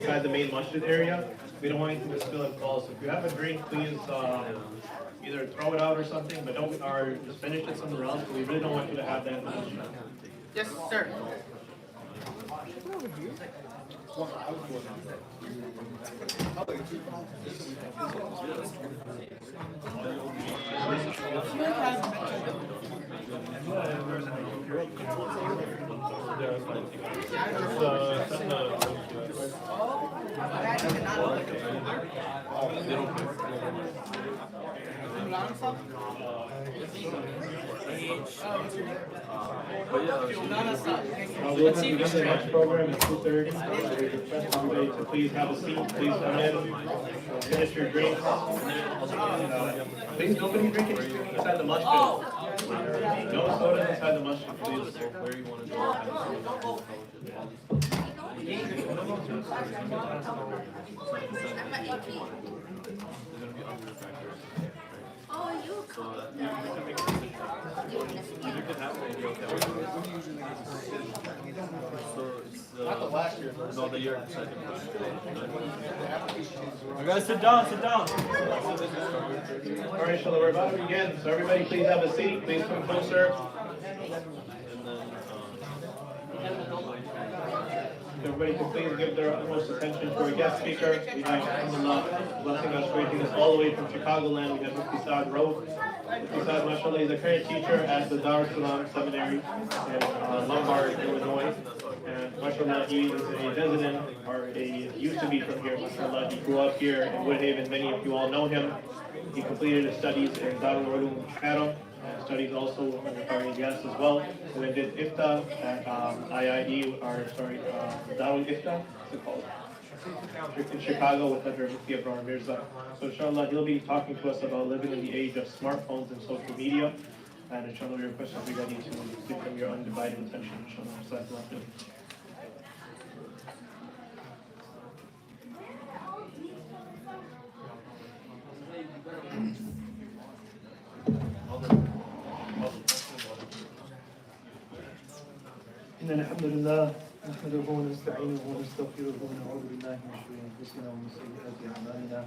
inside the main masjid area. We don't want anything to spill and fall. So if you have a drink, please either throw it out or something, but don't or just finish it somewhere else. But we really don't want you to have that in the masjid. Yes, sir. We'll have the next program at 2:30. We request everybody to please have a seat. Please come in, finish your drinks. Please, nobody drink anything inside the masjid. No soda inside the masjid, please. Where you want to go. Oh, you Not the last year. No, the year second. Guys, sit down, sit down. All right, inshallah, we're about to begin. So everybody, please have a seat. Please come closer. Everybody can please give their utmost attention to our guest speaker. We have, alhamdulillah, blessing us, greeting us all the way from Chicagoland. We have Mufti Saad Rauf. Mufti Saad, mashallah, is a current teacher at the Dar es Salaam Seminary in Lombard, Illinois. And mashallah, he is a resident, or used to be from here. Mashallah, he grew up here in Woodhaven. Many of you all know him. He completed his studies in Darul Ulum Cairo, and studies also in the Qari'iyas as well. And then did IFTA at IIE, Darul IFTA, what's it called? In Chicago with Dr. Mufti Abraham Mirza. So inshallah, he'll be talking to us about living in the age of smartphones and social media. And inshallah, we request everybody to give him your undivided attention. Inshallah. إن الحمد لله نحمده ونستعينه ونستغفره ونعوذ بالله من شرور أنفسنا ومن سيئات أعمالنا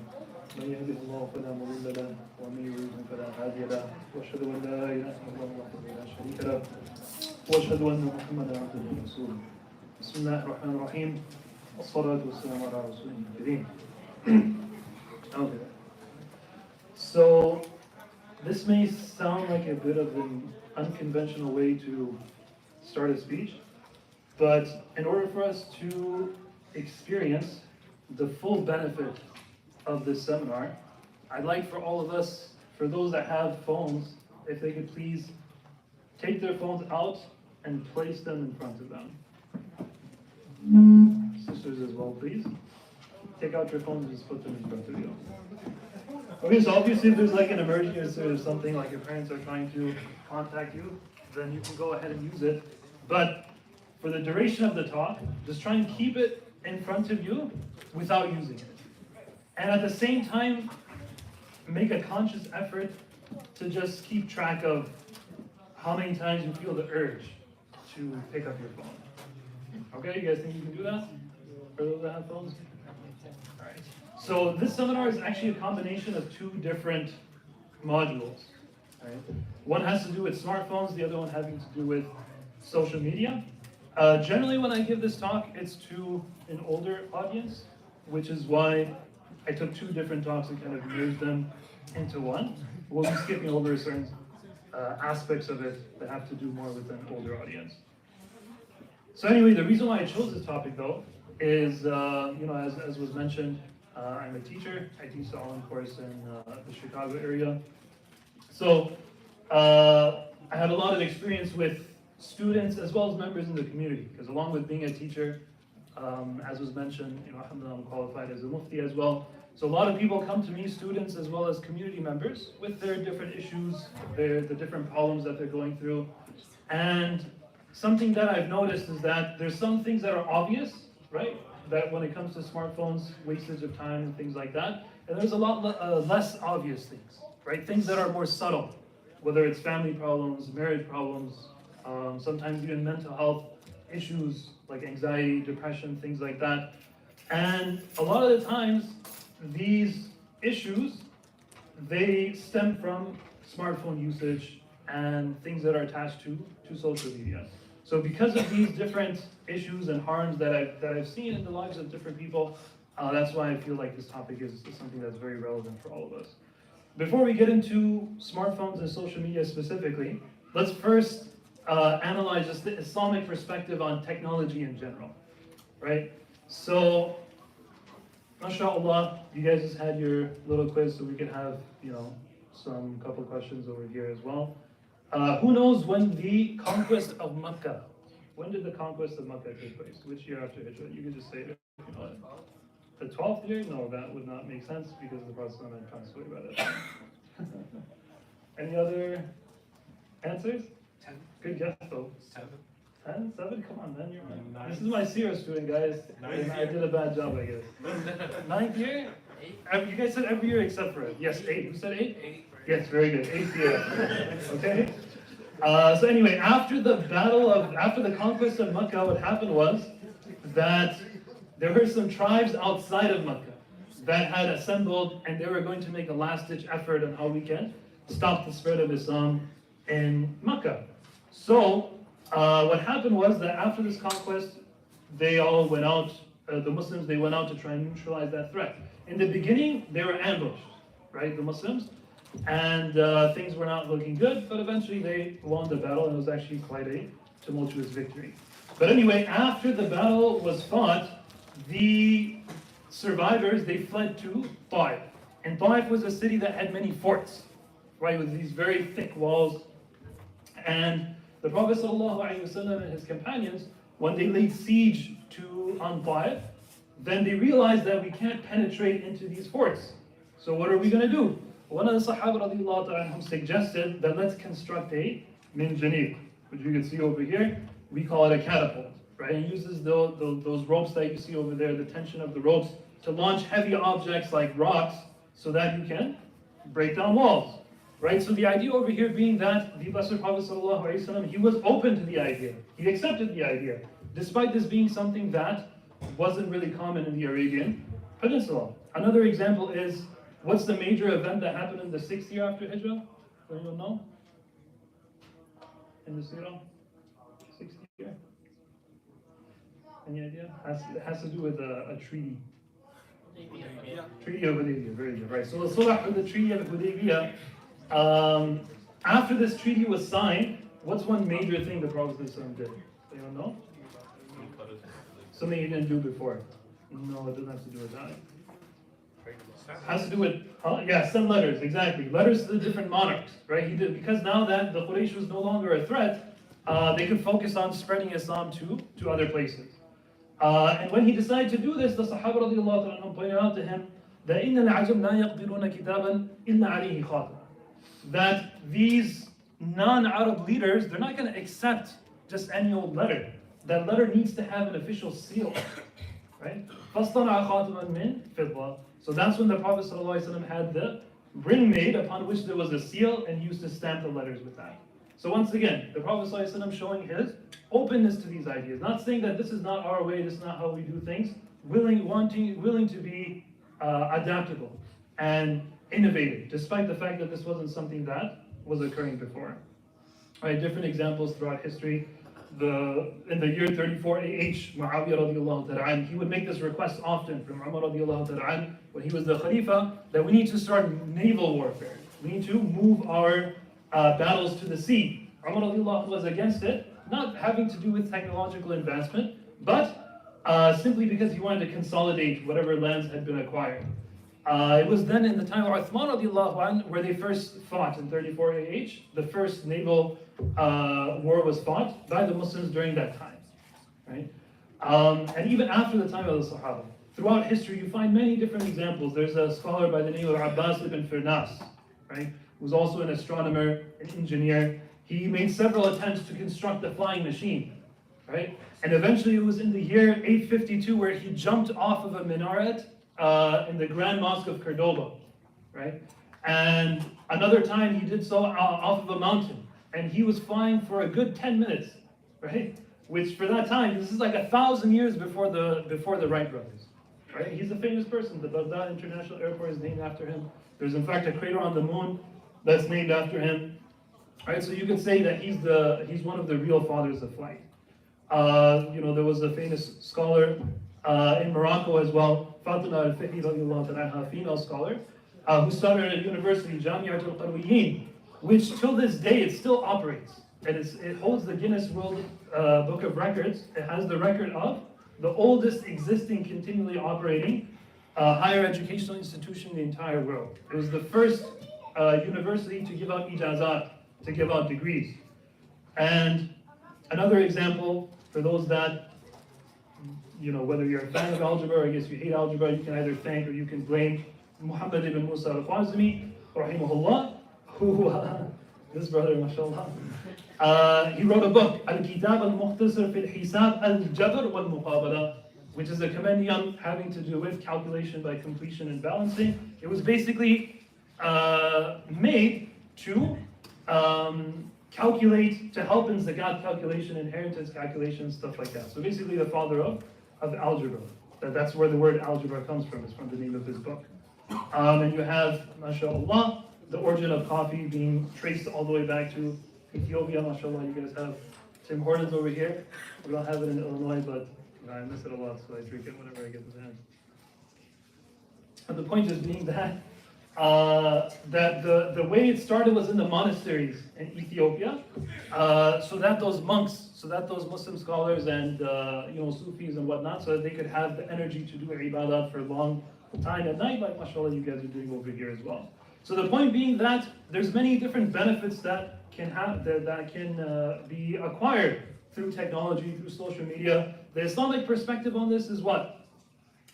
من يهده الله فلا مضل له ومن يضلل فلا هادي له وأشهد أن لا إله إلا الله وحده لا شريك له وأشهد أن محمدا عبده ورسوله بسم الله الرحمن الرحيم والصلاة والسلام على رسوله الكريم. Okay. So this may sound like a bit of an unconventional way to start a speech, but in order for us to experience the full benefit of this seminar, I'd like for all of us, for those that have phones, if they could please take their phones out and place them in front of them. Sisters as well, please. Take out your phones and just put them in front of you. Okay, so obviously if there's like an emergency or something, like your parents are trying to contact you, then you can go ahead and use it. But for the duration of the talk, just try and keep it in front of you without using it. And at the same time, make a conscious effort to just keep track of how many times you feel the urge to pick up your phone. Okay, you guys think you can do that? For those that have phones? All right. So this seminar is actually a combination of two different modules. Right? One has to do with smartphones, the other one having to do with social media. Generally when I give this talk, it's to an older audience, which is why I took two different talks and kind of merged them into one. We'll be skipping over certain aspects of it that have to do more with an older audience. So anyway, the reason why I chose this topic though is, as was mentioned, I'm a teacher. I teach the Allen course in the Chicago area. So I had a lot of experience with students as well as members in the community, because along with being a teacher, as was mentioned, alhamdulillah, I'm qualified as a Mufti as well. So a lot of people come to me, students as well as community members, with their different issues, the different problems that they're going through. And something that I've noticed is that there's some things that are obvious, right? That when it comes to smartphones, wastage of time and things like that. And there's a lot less obvious things, right? Things that are more subtle, whether it's family problems, marriage problems, sometimes even mental health issues like anxiety, depression, things like that. And a lot of the times, these issues, they stem from smartphone usage and things that are attached to social media. So because of these different issues and harms that I've seen in the lives of different people, that's why I feel like this topic is something that's very relevant for all of us. Before we get into smartphones and social media specifically, let's first analyze just the Islamic perspective on technology in general, right? So, mashallah, you guys just had your little quiz, so we could have, some couple questions over here as well. Who knows when the conquest of Mecca? When did the conquest of Mecca take place? Which year after Hijrah? You could just say it. You know it. The 12th year? No, that would not make sense because the Prophet had passed away by that time. Any other answers? 10. Good guess though. 7. 10? 7? Come on, man. You're Nine. This is my Sierra student, guys. Ninth I did a bad job, I guess. 9th year? 8. You guys said every year except for it. Yes, 8. Who said 8? 8. Yes, very good. 8th year. Okay? So anyway, after the conquest of Mecca, what happened was that there were some tribes outside of Mecca that had assembled, and they were going to make a last-ditch effort on how we can stop the spread of Islam in Mecca. So what happened was that after this conquest, they all went out, the Muslims, they went out to try and neutralize that threat. In the beginning, they were ambushed, right, the Muslims, and things were not looking good, but eventually they won the battle, and it was actually quite a tumultuous victory. But anyway, after the battle was fought, the survivors, they fled to Taif. And Taif was a city that had many forts, right, with these very thick walls. And the Prophet ﷺ and his companions, when they laid siege on Taif, then they realized that we can't penetrate into these forts. So what are we going to do? One of the Sahaba radiallahu ta'ala suggested that let's construct a minjaneeb, which you can see over here. We call it a catapult, right? It uses those ropes that you see over there, the tension of the ropes, to launch heavy objects like rocks so that you can break down walls, right? So the idea over here being that the Blessed Prophet ﷺ, he was open to the idea. He accepted the idea, despite this being something that wasn't really common in the Arabian Peninsula. Another example is, what's the major event that happened in the 6th year after Hijrah? Does anyone know? In the Surah? 6th year? Any idea? It has to do with a treaty. Treaty of Hudaybiyah, very good, right? So the Sulh of the Treaty of Hudaybiyah, after this treaty was signed, what's one major thing the Prophet did? Anyone know? Something he didn't do before. No, it doesn't have to do with that. It has to do with, send letters, exactly. Letters to the different monarchs, right? He did, because now that the Quraysh was no longer a threat, they could focus on spreading Islam to other places. And when he decided to do this, the Sahaba radiallahu anhum pointed out to him that إِنَّ الْعَجَمْ لَا يَقْدِرُونَ كِتَابًا إِلَّا عَلَيْهِ خَاتِمٌ. That these non-Arab leaders, they're not going to accept just any old letter. That letter needs to have an official seal, right? فَاصْطَنَعَ خَاتِمًا مِنْ فِضَّةٍ. So that's when the Prophet ﷺ had the ring made upon which there was a seal, and he used to stamp the letters with that. So once again, the Prophet ﷺ showing his openness to these ideas, not saying that this is not our way, this is not how we do things, willing to be adaptable and innovative, despite the fact that this wasn't something that was occurring before. Right, different examples throughout history. In the year 34 AH, Muawiyah radiallahu ta'ala, he would make this request often from Umar radiallahu ta'ala when he was the Khalifa, that we need to start naval warfare. We need to move our battles to the sea. Umar radiallahu was against it, not having to do with technological advancement, but simply because he wanted to consolidate whatever lands had been acquired. It was then in the time of Uthman radiallahu anhu where they first fought in 34 AH. The first naval war was fought by the Muslims during that time, right? And even after the time of the Sahaba. Throughout history, you find many different examples. There's a scholar by the name of Abbas ibn Firnas, right? Who's also an astronomer, an engineer. He made several attempts to construct a flying machine, right? And eventually it was in the year 852 where he jumped off of a minaret in the Grand Mosque of Cordoba, right? And another time he did so off of a mountain, and he was flying for a good 10 minutes, right? Which for that time, this is like 1,000 years before the Wright brothers, right? He's a famous person. The Baghdad International Airport is named after him. There's in fact a crater on the moon that's named after him. Right, so you could say that he's one of the real fathers of flight. There was a famous scholar in Morocco as well, Fatima al-Fihi, a female scholar, who started at a university, Jamiat al-Qarwiyin, which till this day it still operates. And it holds the Guinness World Book of Records. It has the record of the oldest existing, continually operating higher educational institution in the entire world. It was the first university to give out ijazat, to give out degrees. And another example, for those that, whether you're a fan of algebra or I guess you hate algebra, you can either thank or you can blame Muhammad ibn Musa al-Khwarizmi, rahimahullah, who, this brother, mashallah, he wrote a book, Al-Kitab al-Mukhtasar fil Hisab al-Jabr wal-Muqabala, which is a compendium having to do with calculation by completion and balancing. It was basically made to calculate, to help in zakat calculation, inheritance calculation, stuff like that. So basically the father of algebra. That's where the word algebra comes from. It's from the name of his book. And you have, mashallah, the origin of coffee being traced all the way back to Ethiopia. Mashallah, you guys have Tim Hortons over here. We don't have it in Illinois, but I miss it a lot, so I drink it whenever I get the chance. And the point is being that the way it started was in the monasteries in Ethiopia, so that those monks, so that those Muslim scholars and Sufis and whatnot, so that they could have the energy to do ibadat for a long time at night, like mashallah you guys are doing over here as well. So the point being that there's many different benefits that can be acquired through technology, through social media. The Islamic perspective on this is what?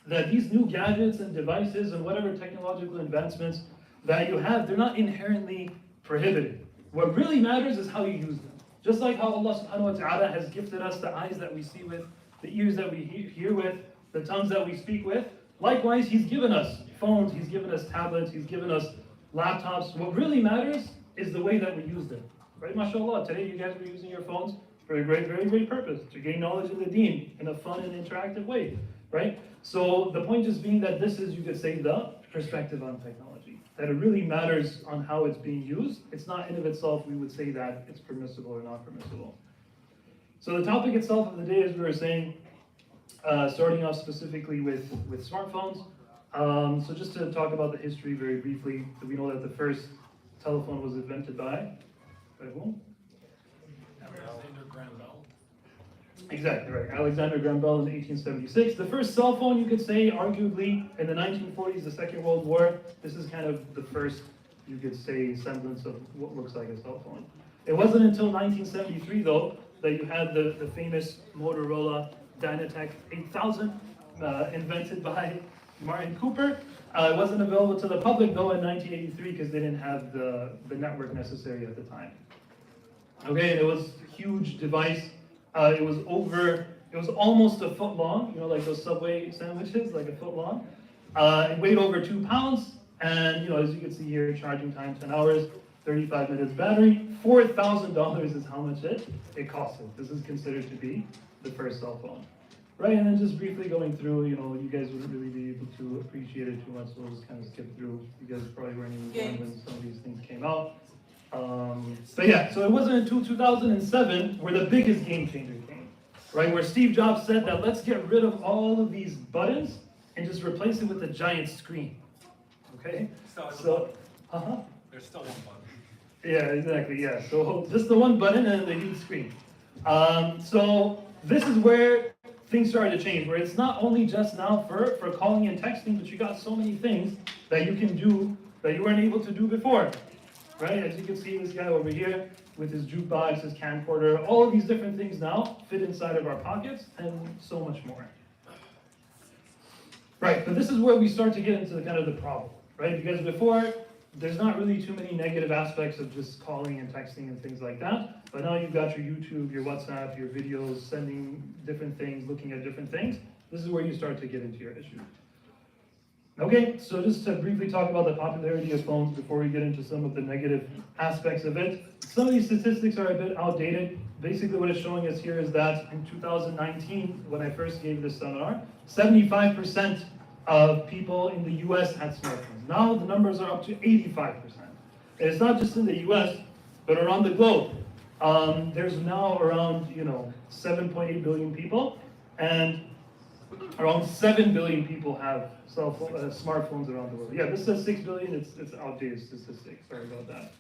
That these new gadgets and devices and whatever technological advancements that you have, they're not inherently prohibited. What really matters is how you use them. Just like how Allah subhanahu wa ta'ala has gifted us the eyes that we see with, the ears that we hear with, the tongues that we speak with. Likewise, He's given us phones, He's given us tablets, He's given us laptops. What really matters is the way that we use them. Right, mashallah, today you guys are using your phones for a very great purpose, to gain knowledge of the deen in a fun and interactive way, right? So the point just being that this is, you could say, the perspective on technology. That it really matters on how it's being used. It's not in of itself, we would say that it's permissible or not permissible. So the topic itself of the day, as we were saying, starting off specifically with smartphones. So just to talk about the history very briefly, we know that the first telephone was invented by whom? Alexander Graham Bell. Exactly right. Alexander Graham Bell in 1876. The first cell phone, you could say, arguably, in the 1940s, the Second World War. This is kind of the first, you could say, semblance of what looks like a cell phone. It wasn't until 1973, though, that you had the famous Motorola Dynatec 8000, invented by Martin Cooper. It wasn't available to the public, though, in 1983 because they didn't have the network necessary at the time. Okay, it was a huge device. It was almost a foot long, like those Subway sandwiches, like a foot long. It weighed over 2 pounds, and as you can see here, charging time 10 hours, 35 minutes battery. $4,000 is how much it costed. This is considered to be the first cell phone. Right, and then just briefly going through, you guys wouldn't really be able to appreciate it too much, so we'll just kind of skip through. You guys probably weren't even born when some of these things came out. But yeah, so it wasn't until 2007 where the biggest game changer came, right? Where Steve Jobs said that let's get rid of all of these buttons and just replace it with a giant screen. Okay? So, There's still one button. Yeah, exactly, yeah. So just the one button and the huge screen. So this is where things started to change, where it's not only just now for calling and texting, but you got so many things that you can do that you weren't able to do before. Right, as you can see, this guy over here with his jukebox, his camcorder, all of these different things now fit inside of our pockets and so much more. Right, but this is where we start to get into the kind of the problem, right? Because before, there's not really too many negative aspects of just calling and texting and things like that. But now you've got your YouTube, your WhatsApp, your videos, sending different things, looking at different things. This is where you start to get into your issue. Okay, so just to briefly talk about the popularity of phones before we get into some of the negative aspects of it. Some of these statistics are a bit outdated. Basically what it's showing us here is that in 2019, when I first gave this seminar, 75% of people in the US had smartphones. Now the numbers are up to 85%. And it's not just in the US, but around the globe. There's now around 7.8 billion people, and around 7 billion people have smartphones around the world. Yeah, this says 6 billion, it's outdated statistics, sorry about that.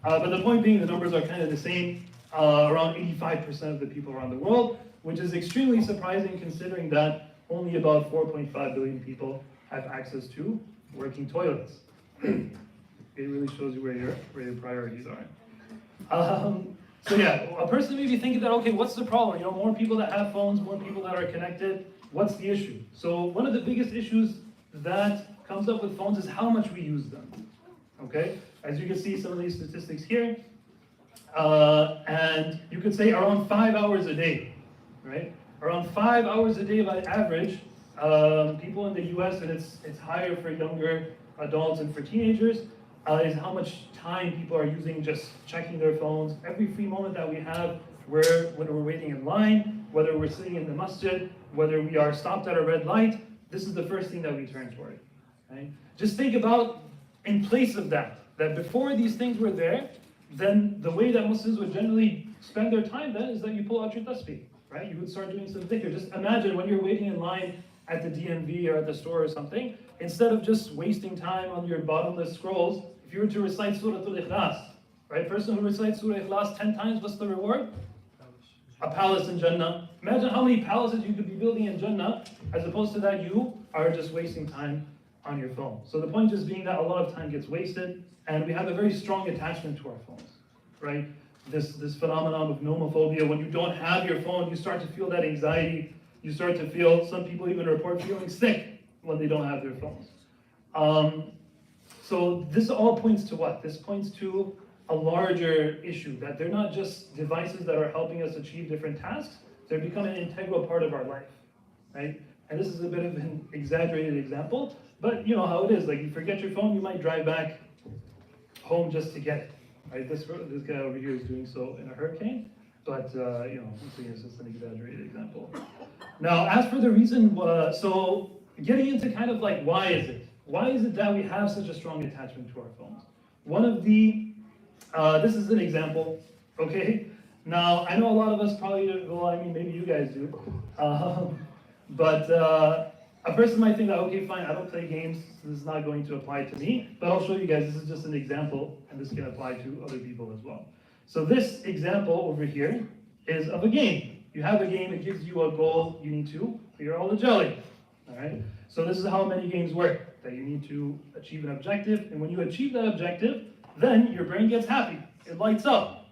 But the point being, the numbers are kind of the same, around 85% of the people around the world, which is extremely surprising considering that only about 4.5 billion people have access to working toilets. It really shows you where your priorities are. So yeah, a person may be thinking that, okay, what's the problem? More people that have phones, more people that are connected, what's the issue? So one of the biggest issues that comes up with phones is how much we use them, okay? As you can see some of these statistics here, and you could say around 5 hours a day, right? Around 5 hours a day by average, people in the US, and it's higher for younger adults and for teenagers, is how much time people are using just checking their phones. Every free moment that we have, whether we're waiting in line, whether we're sitting in the masjid, whether we are stopped at a red light, this is the first thing that we turn toward. Right? Just think about, in place of that before these things were there, then the way that Muslims would generally spend their time then is that you pull out your tasbih, right? You would start doing some dhikr. Just imagine when you're waiting in line at the DMV or at the store or something, instead of just wasting time on your bottomless scrolls, if you were to recite Surah Al-Ikhlas, right? Person who recites Surah Al-Ikhlas 10 times, what's the reward? A palace in Jannah. Imagine how many palaces you could be building in Jannah, as opposed to that you are just wasting time on your phone. So the point just being that a lot of time gets wasted, and we have a very strong attachment to our phones, right? This phenomenon of nomophobia, when you don't have your phone, you start to feel that anxiety. You start to feel, some people even report feeling sick when they don't have their phones. So this all points to what? This points to a larger issue, that they're not just devices that are helping us achieve different tasks, they're becoming an integral part of our life, right? And this is a bit of an exaggerated example, but you know how it is, like you forget your phone, you might drive back home just to get it, right? This guy over here is doing so in a hurricane, but it's just an exaggerated example. Now, as for the reason, so getting into kind of like, why is it? Why is it that we have such a strong attachment to our phones? One of the, this is an example, okay? Now, I know a lot of us probably, maybe you guys do, but a person might think that, okay, fine, I don't play games, so this is not going to apply to me, but I'll show you guys, this is just an example, and this can apply to other people as well. So this example over here is of a game. You have a game, it gives you a goal, you need to clear all the jelly, all right? So this is how many games work, that you need to achieve an objective, and when you achieve that objective, then your brain gets happy, it lights up,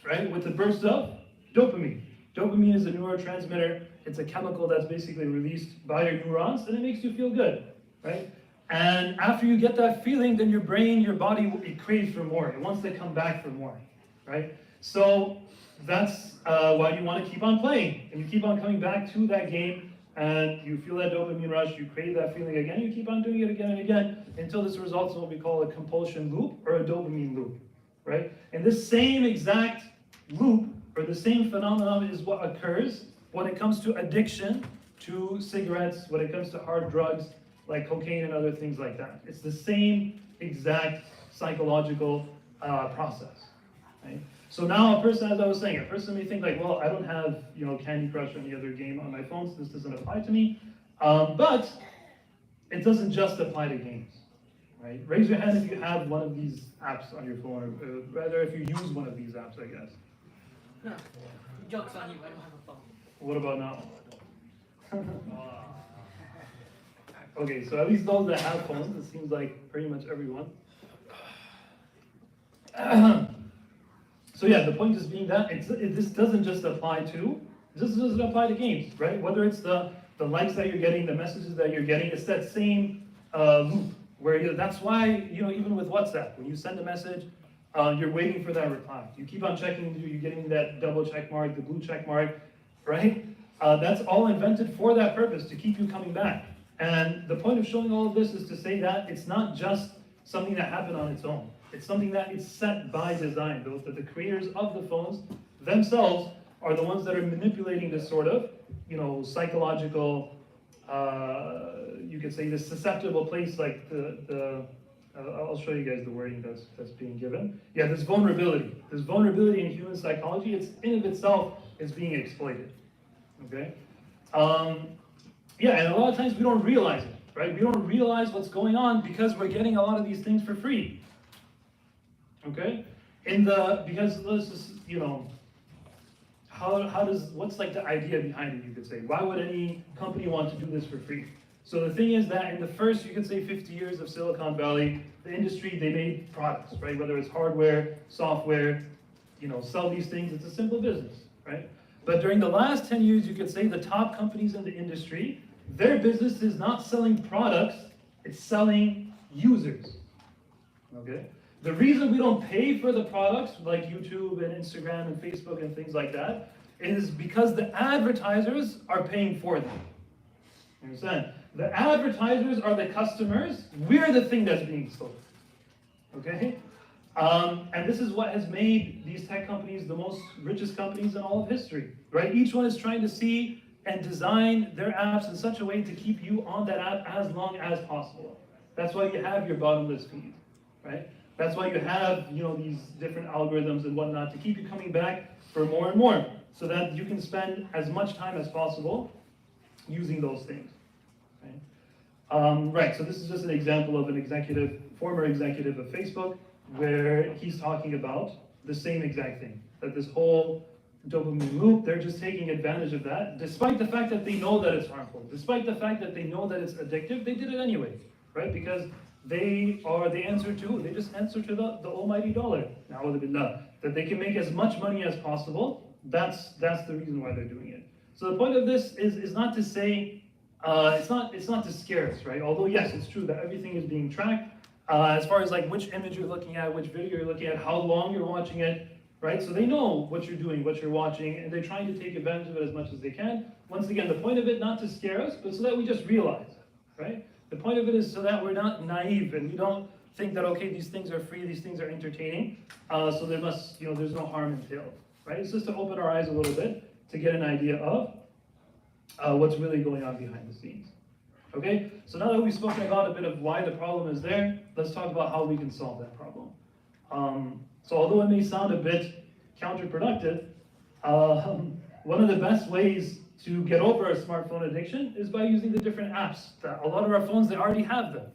right? With the burst of dopamine. Dopamine is a neurotransmitter, it's a chemical that's basically released by your neurons, and it makes you feel good, right? And after you get that feeling, then your brain, your body, it craves for more, it wants to come back for more, right? So that's why you want to keep on playing, and you keep on coming back to that game, and you feel that dopamine rush, you crave that feeling again, you keep on doing it again and again, until this results in what we call a compulsion loop, or a dopamine loop, right? And this same exact loop, or the same phenomenon, is what occurs when it comes to addiction to cigarettes, when it comes to hard drugs, like cocaine and other things like that. It's the same exact psychological process, right? So now a person, as I was saying, a person may think like, well, I don't have, Candy Crush or any other game on my phone, so this doesn't apply to me. But it doesn't just apply to games, right? Raise your hand if you have one of these apps on your phone, or rather if you use one of these apps, I guess. No, joke's on you, I don't have a phone. What about now? Okay, so at least those that have phones, it seems like pretty much everyone. So yeah, the point is being that this doesn't just apply to, this doesn't apply to games, right? Whether it's the likes that you're getting, the messages that you're getting, it's that same loop where that's why, even with WhatsApp, when you send a message, you're waiting for that reply. You keep on checking, you're getting that double check mark, the blue check mark, right? That's all invented for that purpose, to keep you coming back. And the point of showing all of this is to say that it's not just something that happened on its own. It's something that is set by design. The creators of the phones themselves are the ones that are manipulating this sort of, psychological, you could say, the susceptible place, like I'll show you guys the wording that's being given. Yeah, this vulnerability in human psychology, it's in of itself is being exploited. Okay. Yeah, and a lot of times we don't realize it, right? We don't realize what's going on because we're getting a lot of these things for free. Okay, because let's just, what's like the idea behind it, you could say? Why would any company want to do this for free? So the thing is that in the first, you could say 50 years of Silicon Valley, the industry, they made products, right? Whether it's hardware, software, sell these things, it's a simple business, right? But during the last 10 years, you could say the top companies in the industry, their business is not selling products, it's selling users, okay? The reason we don't pay for the products like YouTube and Instagram and Facebook and things like that is because the advertisers are paying for them. You understand? The advertisers are the customers, we're the thing that's being sold, okay? And this is what has made these tech companies the most richest companies in all of history, right? Each one is trying to see and design their apps in such a way to keep you on that app as long as possible. That's why you have your bottomless feed, right? That's why you have, these different algorithms and whatnot to keep you coming back for more and more, so that you can spend as much time as possible using those things. Right, so this is just an example of an former executive of Facebook, where he's talking about the same exact thing, that this whole dopamine loop, they're just taking advantage of that, despite the fact that they know that it's harmful, despite the fact that they know that it's addictive, they did it anyway, right? Because they just answer to the almighty dollar, that they can make as much money as possible. That's the reason why they're doing it. So the point of this is not to say, it's not to scare us, right? Although yes, it's true that everything is being tracked, as far as like which image you're looking at, which video you're looking at, how long you're watching it, right? So they know what you're doing, what you're watching, and they're trying to take advantage of it as much as they can. Once again, the point of it, not to scare us, but so that we just realize, right? The point of it is so that we're not naive and we don't think that, okay, these things are free, these things are entertaining, so there must, there's no harm entailed, right? It's just to open our eyes a little bit to get an idea of what's really going on behind the scenes. Okay, so now that we've spoken about a bit of why the problem is there, let's talk about how we can solve that problem. So although it may sound a bit counterproductive, one of the best ways to get over a smartphone addiction is by using the different apps. That a lot of our phones, they already have them.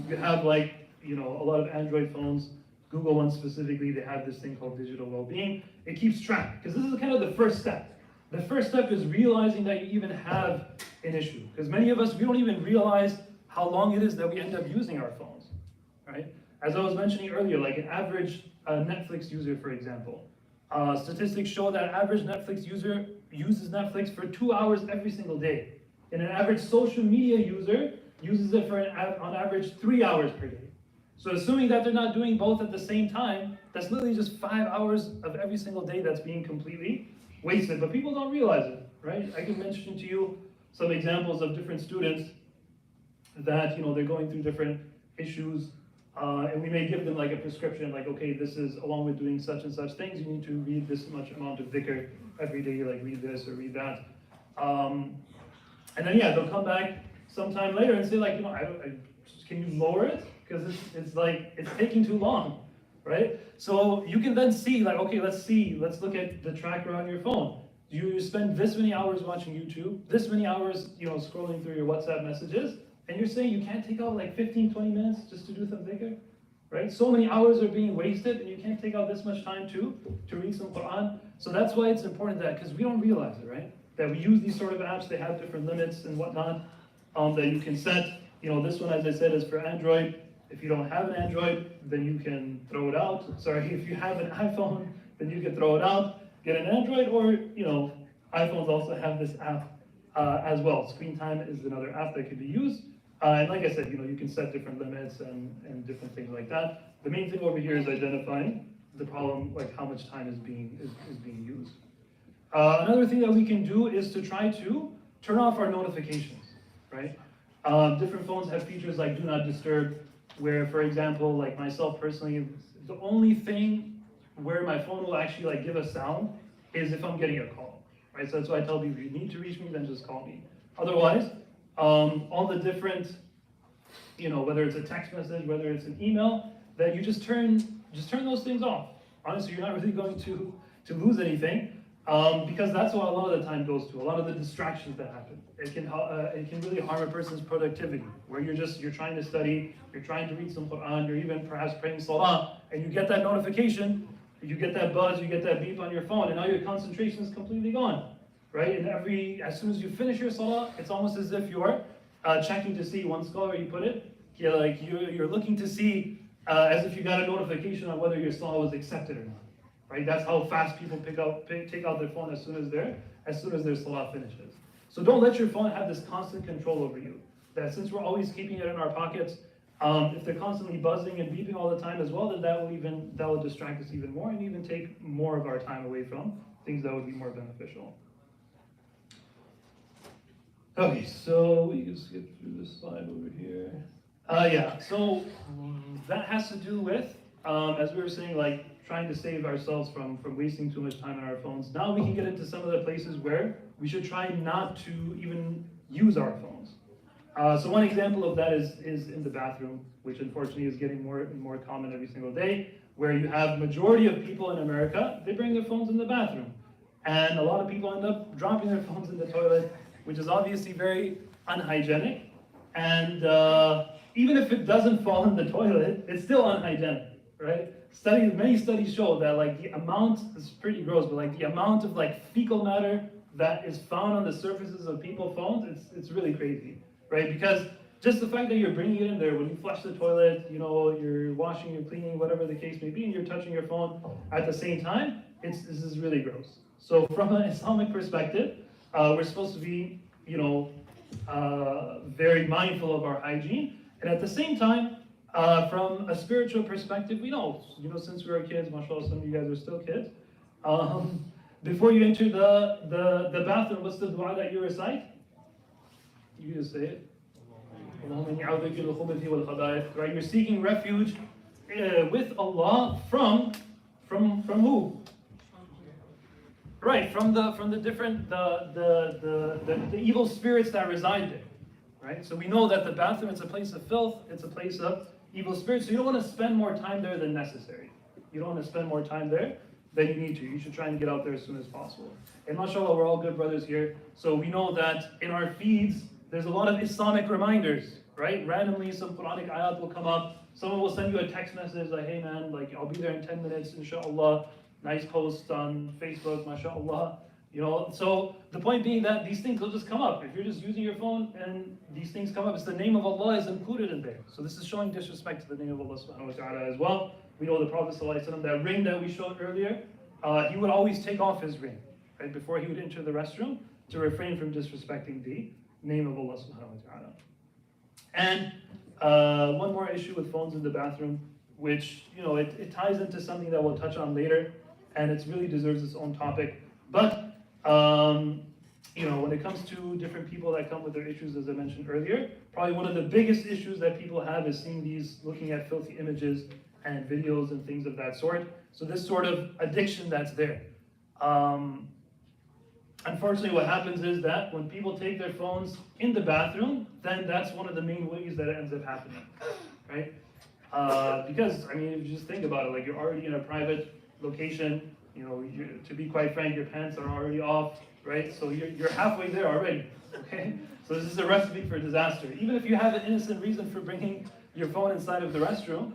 You have a lot of Android phones, Google ones specifically, they have this thing called digital well-being. It keeps track, because this is kind of the first step. The first step is realizing that you even have an issue. Because many of us, we don't even realize how long it is that we end up using our phones, right? As I was mentioning earlier, like an average Netflix user, for example, statistics show that an average Netflix user uses Netflix for 2 hours every single day. And an average social media user uses it for on average 3 hours per day. So assuming that they're not doing both at the same time, that's literally just 5 hours of every single day that's being completely wasted. But people don't realize it, right? I can mention to you some examples of different students that, they're going through different issues, and we may give them like a prescription, like, okay, this is along with doing such and such things, you need to read this much amount of dhikr every day, like read this or read that. And then, they'll come back sometime later and say, like, can you lower it? Because it's taking too long, right? So you can then see, like, okay, let's look at the tracker on your phone. You spend this many hours watching YouTube, this many hours, scrolling through your WhatsApp messages, and you're saying you can't take out like 15, 20 minutes just to do some dhikr, right? So many hours are being wasted, and you can't take out this much time to read some Quran. So that's why it's important because we don't realize it, right? That we use these sort of apps, they have different limits and whatnot that you can set. This one, as I said, is for Android. If you don't have an Android, then you can throw it out. Sorry, if you have an iPhone, then you can throw it out, get an Android, or, iPhones also have this app as well. Screen Time is another app that could be used. And like I said, you can set different limits and different things like that. The main thing over here is identifying the problem, like how much time is being used. Another thing that we can do is to try to turn off our notifications, right? Different phones have features like Do Not Disturb, where, for example, like myself personally, the only thing where my phone will actually like give a sound is if I'm getting a call, right? So that's why I tell people, if you need to reach me, then just call me. Otherwise, all the different, whether it's a text message, whether it's an email, that you just turn those things off. Honestly, you're not really going to lose anything, because that's what a lot of the time goes to. A lot of the distractions that happen. It can really harm a person's productivity, where you're trying to study, you're trying to read some Quran, you're even perhaps praying Salah, and you get that notification, you get that buzz, you get that beep on your phone, and now your concentration is completely gone, right? And as soon as you finish your Salah, it's almost as if you're checking to see, one scholar you put it, you're looking to see as if you got a notification on whether your Salah was accepted or not. Right? That's how fast people take out their phone as soon as their Salah finishes. So don't let your phone have this constant control over you. That since we're always keeping it in our pockets, if they're constantly buzzing and beeping all the time as well, then that will distract us even more and even take more of our time away from things that would be more beneficial. Okay, so we can skip through this slide over here. So that has to do with, as we were saying, like trying to save ourselves from wasting too much time on our phones. Now we can get into some of the places where we should try not to even use our phones. So one example of that is in the bathroom, which unfortunately is getting more and more common every single day, where you have majority of people in America, they bring their phones in the bathroom. And a lot of people end up dropping their phones in the toilet, which is obviously very unhygienic. And even if it doesn't fall in the toilet, it's still unhygienic, right? Many studies show that like the amount, it's pretty gross, but like the amount of like fecal matter that is found on the surfaces of people's phones, it's really crazy, right? Because just the fact that you're bringing it in there, when you flush the toilet, you're washing, you're cleaning, whatever the case may be, and you're touching your phone at the same time, this is really gross. So from an Islamic perspective, we're supposed to be, very mindful of our hygiene, and at the same time, from a spiritual perspective, we know, since we were kids, mashallah, some of you guys are still kids, before you enter the bathroom, what's the dua that you recite? You can just say it. Right? You're seeking refuge with Allah from who? Right, from the different the evil spirits that reside there. Right? So we know that the bathroom, it's a place of filth, it's a place of evil spirits, so you don't want to spend more time there than necessary. You don't want to spend more time there than you need to. You should try and get out there as soon as possible. And mashallah, we're all good brothers here, so we know that in our feeds, there's a lot of Islamic reminders, right? Randomly, some Quranic ayat will come up, someone will send you a text message like, hey man, like I'll be there in 10 minutes, inshallah, nice post on Facebook, mashallah. So the point being that these things will just come up. If you're just using your phone and these things come up, it's the name of Allah is included in there. So this is showing disrespect to the name of Allah subhanahu wa ta'ala as well. We know the Prophet sallallahu alaihi wasallam, that ring that we showed earlier, he would always take off his ring, right, before he would enter the restroom to refrain from disrespecting the name of Allah subhanahu wa ta'ala. And one more issue with phones in the bathroom, which, it ties into something that we'll touch on later, and it really deserves its own topic. But when it comes to different people that come with their issues, as I mentioned earlier, probably one of the biggest issues that people have is looking at filthy images and videos and things of that sort. So this sort of addiction that's there. Unfortunately, what happens is that when people take their phones in the bathroom, then that's one of the main ways that it ends up happening, right? Because, if you just think about it, like you're already in a private location, to be quite frank, your pants are already off, right? So you're halfway there already, okay? So this is a recipe for disaster. Even if you have an innocent reason for bringing your phone inside of the restroom,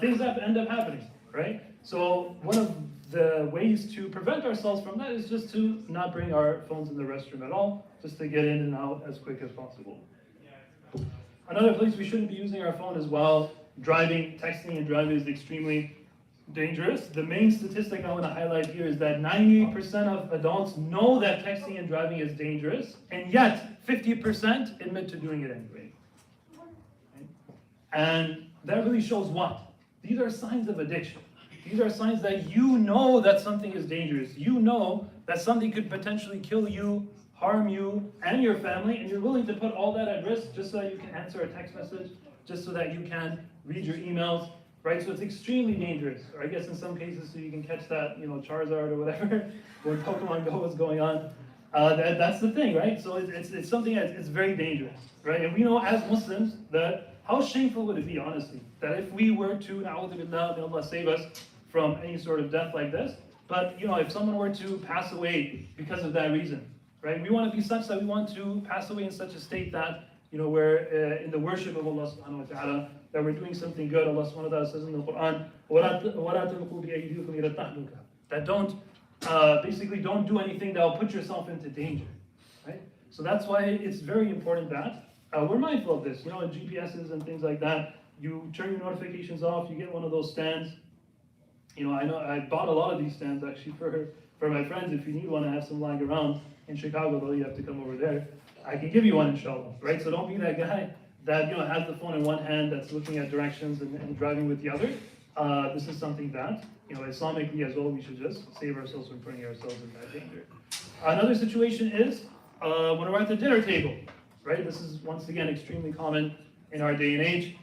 things end up happening, right? So one of the ways to prevent ourselves from that is just to not bring our phones in the restroom at all, just to get in and out as quick as possible. Another place we shouldn't be using our phone as well, texting and driving is extremely dangerous. The main statistic I want to highlight here is that 98% of adults know that texting and driving is dangerous, and yet 50% admit to doing it anyway. Right? And that really shows what? These are signs of addiction. These are signs that you know that something is dangerous. You know that something could potentially kill you, harm you, and your family, and you're willing to put all that at risk just so that you can answer a text message, just so that you can read your emails. Right, so it's extremely dangerous, or I guess in some cases so you can catch that, Charizard or whatever, when Pokemon Go was going on. That's the thing, right? So it's something it's very dangerous, right? And we know as Muslims that how shameful would it be, honestly, that if we were to, na'udhu billah, may Allah save us from any sort of death like this, but if someone were to pass away because of that reason, right? We want to be such that we want to pass away in such a state that we're in the worship of Allah subhanahu wa ta'ala, that we're doing something good. Allah subhanahu wa ta'ala says in the Quran, وَلَا تُلْقُوا بِأَيْدِيكُمْ إِلَى التَّهْلُكَةِ, that basically don't do anything that will put yourself into danger, right? So that's why it's very important that we're mindful of this. In GPSs and things like that, you turn your notifications off, you get one of those stands. I know I bought a lot of these stands actually for my friends. If you need one, I have some lying around in Chicago, though you have to come over there. I can give you one, inshallah, right? So don't be that guy that has the phone in one hand, that's looking at directions and driving with the other. This is something that Islamically as well, we should just save ourselves from putting ourselves in that danger. Another situation is when we're at the dinner table, right? This is once again extremely common in our day and age,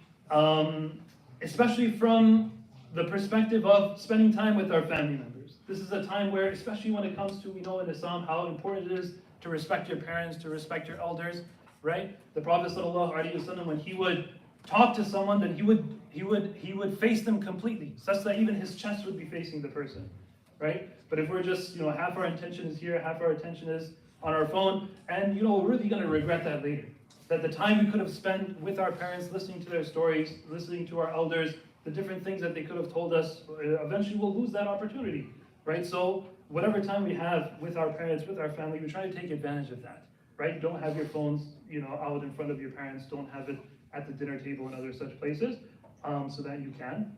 especially from the perspective of spending time with our family members. This is a time where, especially when it comes to, we know in Islam how important it is to respect your parents, to respect your elders, right? The Prophet ﷺ, when he would talk to someone, then he would face them completely, such that even his chest would be facing the person, right? But if we're just, half our attention is here, half our attention is on our phone, and we're really going to regret that later. That the time we could have spent with our parents, listening to their stories, listening to our elders, the different things that they could have told us, eventually we'll lose that opportunity, right? So whatever time we have with our parents, with our family, we try to take advantage of that, right? Don't have your phones, out in front of your parents. Don't have it at the dinner table and other such places, so that you can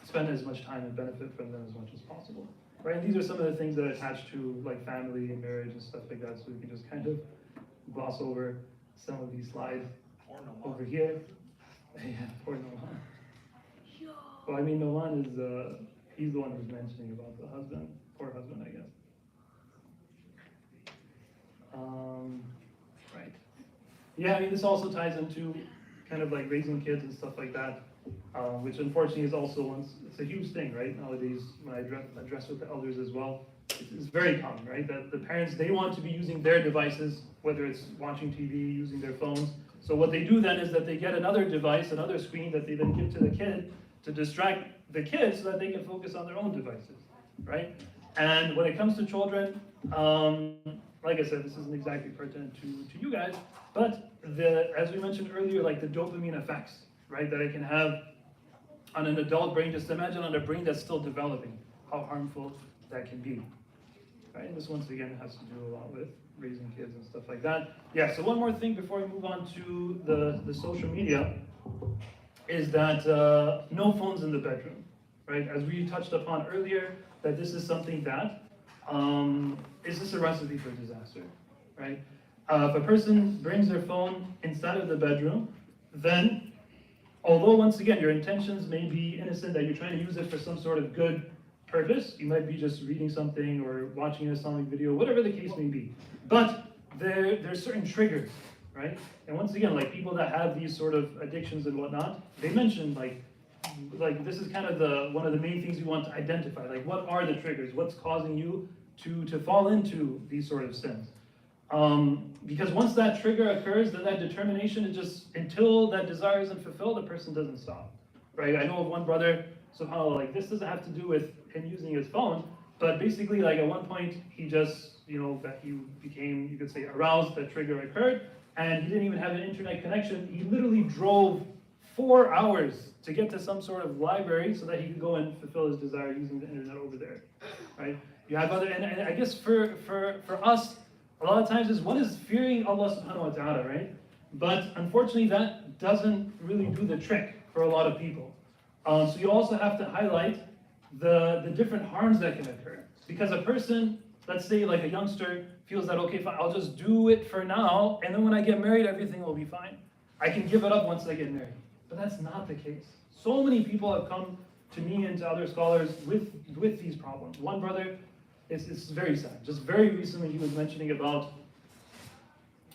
spend as much time and benefit from them as much as possible, right? And these are some of the things that attach to like family and marriage and stuff like that, so we can just kind of gloss over some of these slides over here. Yeah, poor Noman. Well, I mean, Noman is, he's the one who's mentioning about the husband, poor husband, I guess. Right. Yeah, I mean, this also ties into kind of like raising kids and stuff like that, which unfortunately is also it's a huge thing, right? Nowadays, when I address with the elders as well, it's very common, right? That the parents, they want to be using their devices, whether it's watching TV, using their phones. So what they do then is that they get another device, another screen that they then give to the kid to distract the kids so that they can focus on their own devices, right? And when it comes to children, like I said, this isn't exactly pertinent to you guys, but as we mentioned earlier, like the dopamine effects, right, that it can have on an adult brain. Just imagine on a brain that's still developing, how harmful that can be, right? And this once again has to do a lot with raising kids and stuff like that. Yeah, so one more thing before we move on to the social media is that no phones in the bedroom, right? As we touched upon earlier, that this is something that is just a recipe for disaster, right? If a person brings their phone inside of the bedroom, then although once again your intentions may be innocent, that you're trying to use it for some sort of good purpose, you might be just reading something or watching an Islamic video, whatever the case may be. But there's certain triggers, right? And once again, like people that have these sort of addictions and whatnot, they mentioned like this is kind of one of the main things we want to identify. Like, what are the triggers? What's causing you to fall into these sort of sins? Because once that trigger occurs, then that determination is just, until that desire isn't fulfilled, the person doesn't stop, right? I know of one brother, somehow, like, this doesn't have to do with him using his phone, but basically, like, at one point, he just, that he became, you could say, aroused, that trigger occurred, and he didn't even have an internet connection. He literally drove 4 hours to get to some sort of library so that he could go and fulfill his desire using the internet over there, right? You have other, and I guess for us, a lot of times is what is fearing Allah subhanahu wa ta'ala, right? But unfortunately that doesn't really do the trick for a lot of people. So you also have to highlight the different harms that can occur. Because a person, let's say like a youngster, feels that, okay, fine, I'll just do it for now, and then when I get married, everything will be fine. I can give it up once I get married. But that's not the case. So many people have come to me and to other scholars with these problems. One brother, it's very sad. Just very recently he was mentioning about,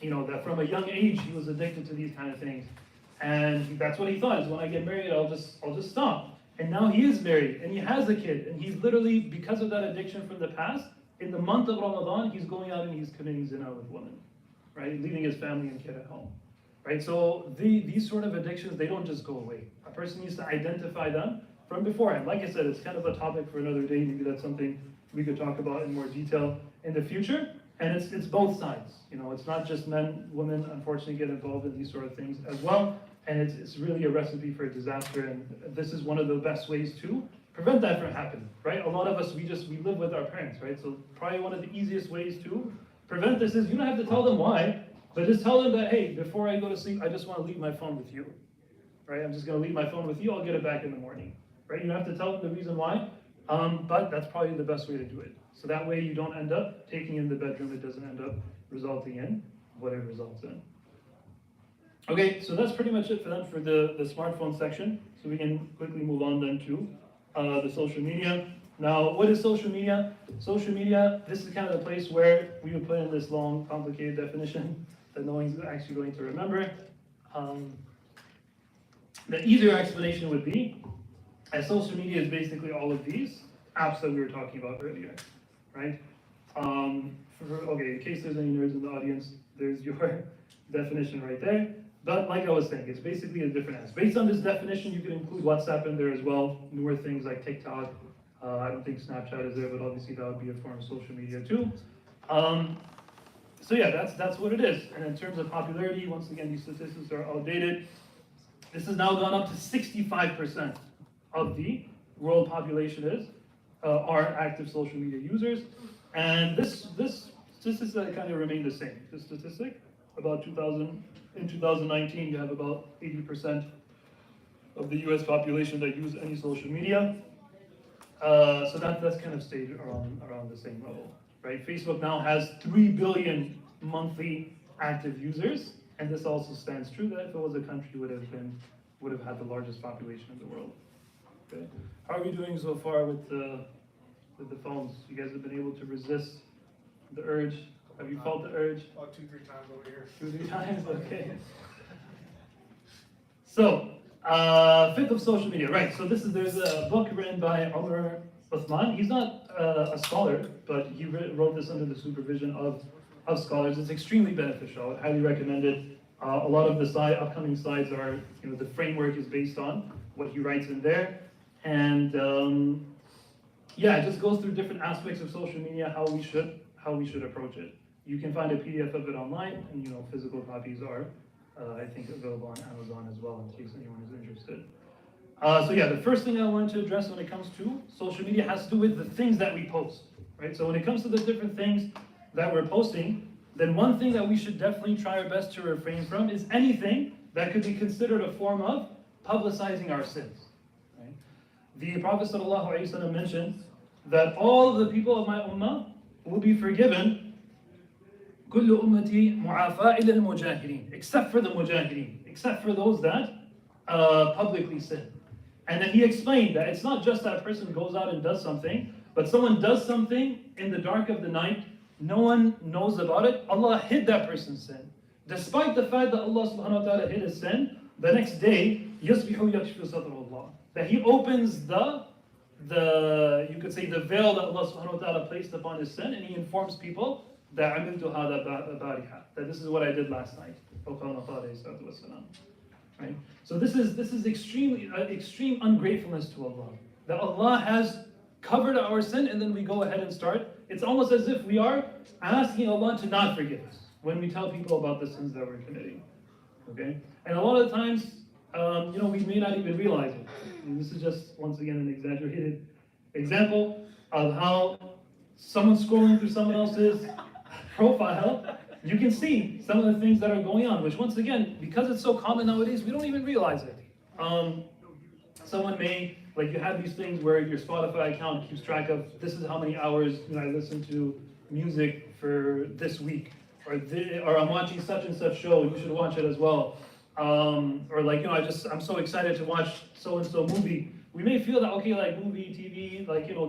that from a young age he was addicted to these kind of things. And that's what he thought, is when I get married, I'll just stop. And now he is married, and he has a kid, and he's literally, because of that addiction from the past, in the month of Ramadan, he's going out and he's committing zina with women, right? Leaving his family and kid at home, right? So these sort of addictions, they don't just go away. A person needs to identify them from beforehand. Like I said, it's kind of a topic for another day. Maybe that's something we could talk about in more detail in the future. And it's both sides. You know, it's not just men, women unfortunately get involved in these sort of things as well. And it's really a recipe for disaster. And this is one of the best ways to prevent that from happening, right? A lot of us, we live with our parents, right? So probably one of the easiest ways to prevent this is you don't have to tell them why, but just tell them that, hey, before I go to sleep, I just want to leave my phone with you, right? I'm just going to leave my phone with you. I'll get it back in the morning, right? You don't have to tell them the reason why, but that's probably the best way to do it. So that way you don't end up taking in the bedroom. It doesn't end up resulting in what it results in. Okay, so that's pretty much it for them for the smartphone section. So we can quickly move on then to the social media. Now, what is social media? Social media, this is kind of the place where we would put in this long, complicated definition that no one's actually going to remember. The easier explanation would be, as social media is basically all of these apps that we were talking about earlier, right? Okay, in case there's any nerds in the audience, there's your definition right there. But like I was saying, it's basically a different apps. Based on this definition, you can include WhatsApp in there as well, newer things like TikTok. I don't think Snapchat is there, but obviously that would be a form of social media too. So yeah, that's what it is. And in terms of popularity, once again, these statistics are outdated. This has now gone up to 65% of the world population are active social media users. And this statistics kind of remain the same. This statistic, about in 2019, you have about 80% of the US population that use any social media. So that's kind of stayed around the same level, right? Facebook now has 3 billion monthly active users, and this also stands true that if it was a country, would have had the largest population in the world. Okay, how are we doing so far with the phones? You guys have been able to resist the urge? Have you felt the urge? Oh, 2-3 times over here. 2-3 times, okay. So, fifth of social media, right? So there's a book written by Umar Uthman. He's not a scholar, but he wrote this under the supervision of scholars. It's extremely beneficial. I would highly recommend it. A lot of the upcoming slides are, the framework is based on what he writes in there. And yeah, it just goes through different aspects of social media, how we should approach it. You can find a PDF of it online, and physical copies are, I think, available on Amazon as well, in case anyone is interested. So yeah, the first thing I wanted to address when it comes to social media has to do with the things that we post, right? So when it comes to the different things that we're posting, then one thing that we should definitely try our best to refrain from is anything that could be considered a form of publicizing our sins, right? The Prophet ﷺ mentioned that all of the people of my ummah will be forgiven كل أمتي معافى إلا المجاهرين, except for the mujahideen, except for those that publicly sin. And then he explained that it's not just that a person goes out and does something, but someone does something in the dark of the night, no one knows about it, Allah hid that person's sin. Despite the fact that Allah subhanahu wa ta'ala hid his sin, the next day, يَصْبِحُ يَكْشِفُ صَدْرُ اللَّهِ, that he opens you could say the veil that Allah subhanahu wa ta'ala placed upon his sin, and he informs people that that this is what I did last night. Right? So this is extreme ungratefulness to Allah. That Allah has covered our sin, and then we go ahead and start. It's almost as if we are asking Allah to not forgive us when we tell people about the sins that we're committing. Okay? And a lot of times, we may not even realize it. And this is just, once again, an exaggerated example of how someone scrolling through someone else's profile, you can see some of the things that are going on, which once again, because it's so common nowadays, we don't even realize it. Someone may, you have these things where your Spotify account keeps track of, this is how many hours I listened to music for this week, or I'm watching such and such show, you should watch it as well. Or I'm so excited to watch so-and-so movie. We may feel that, okay, movie, TV,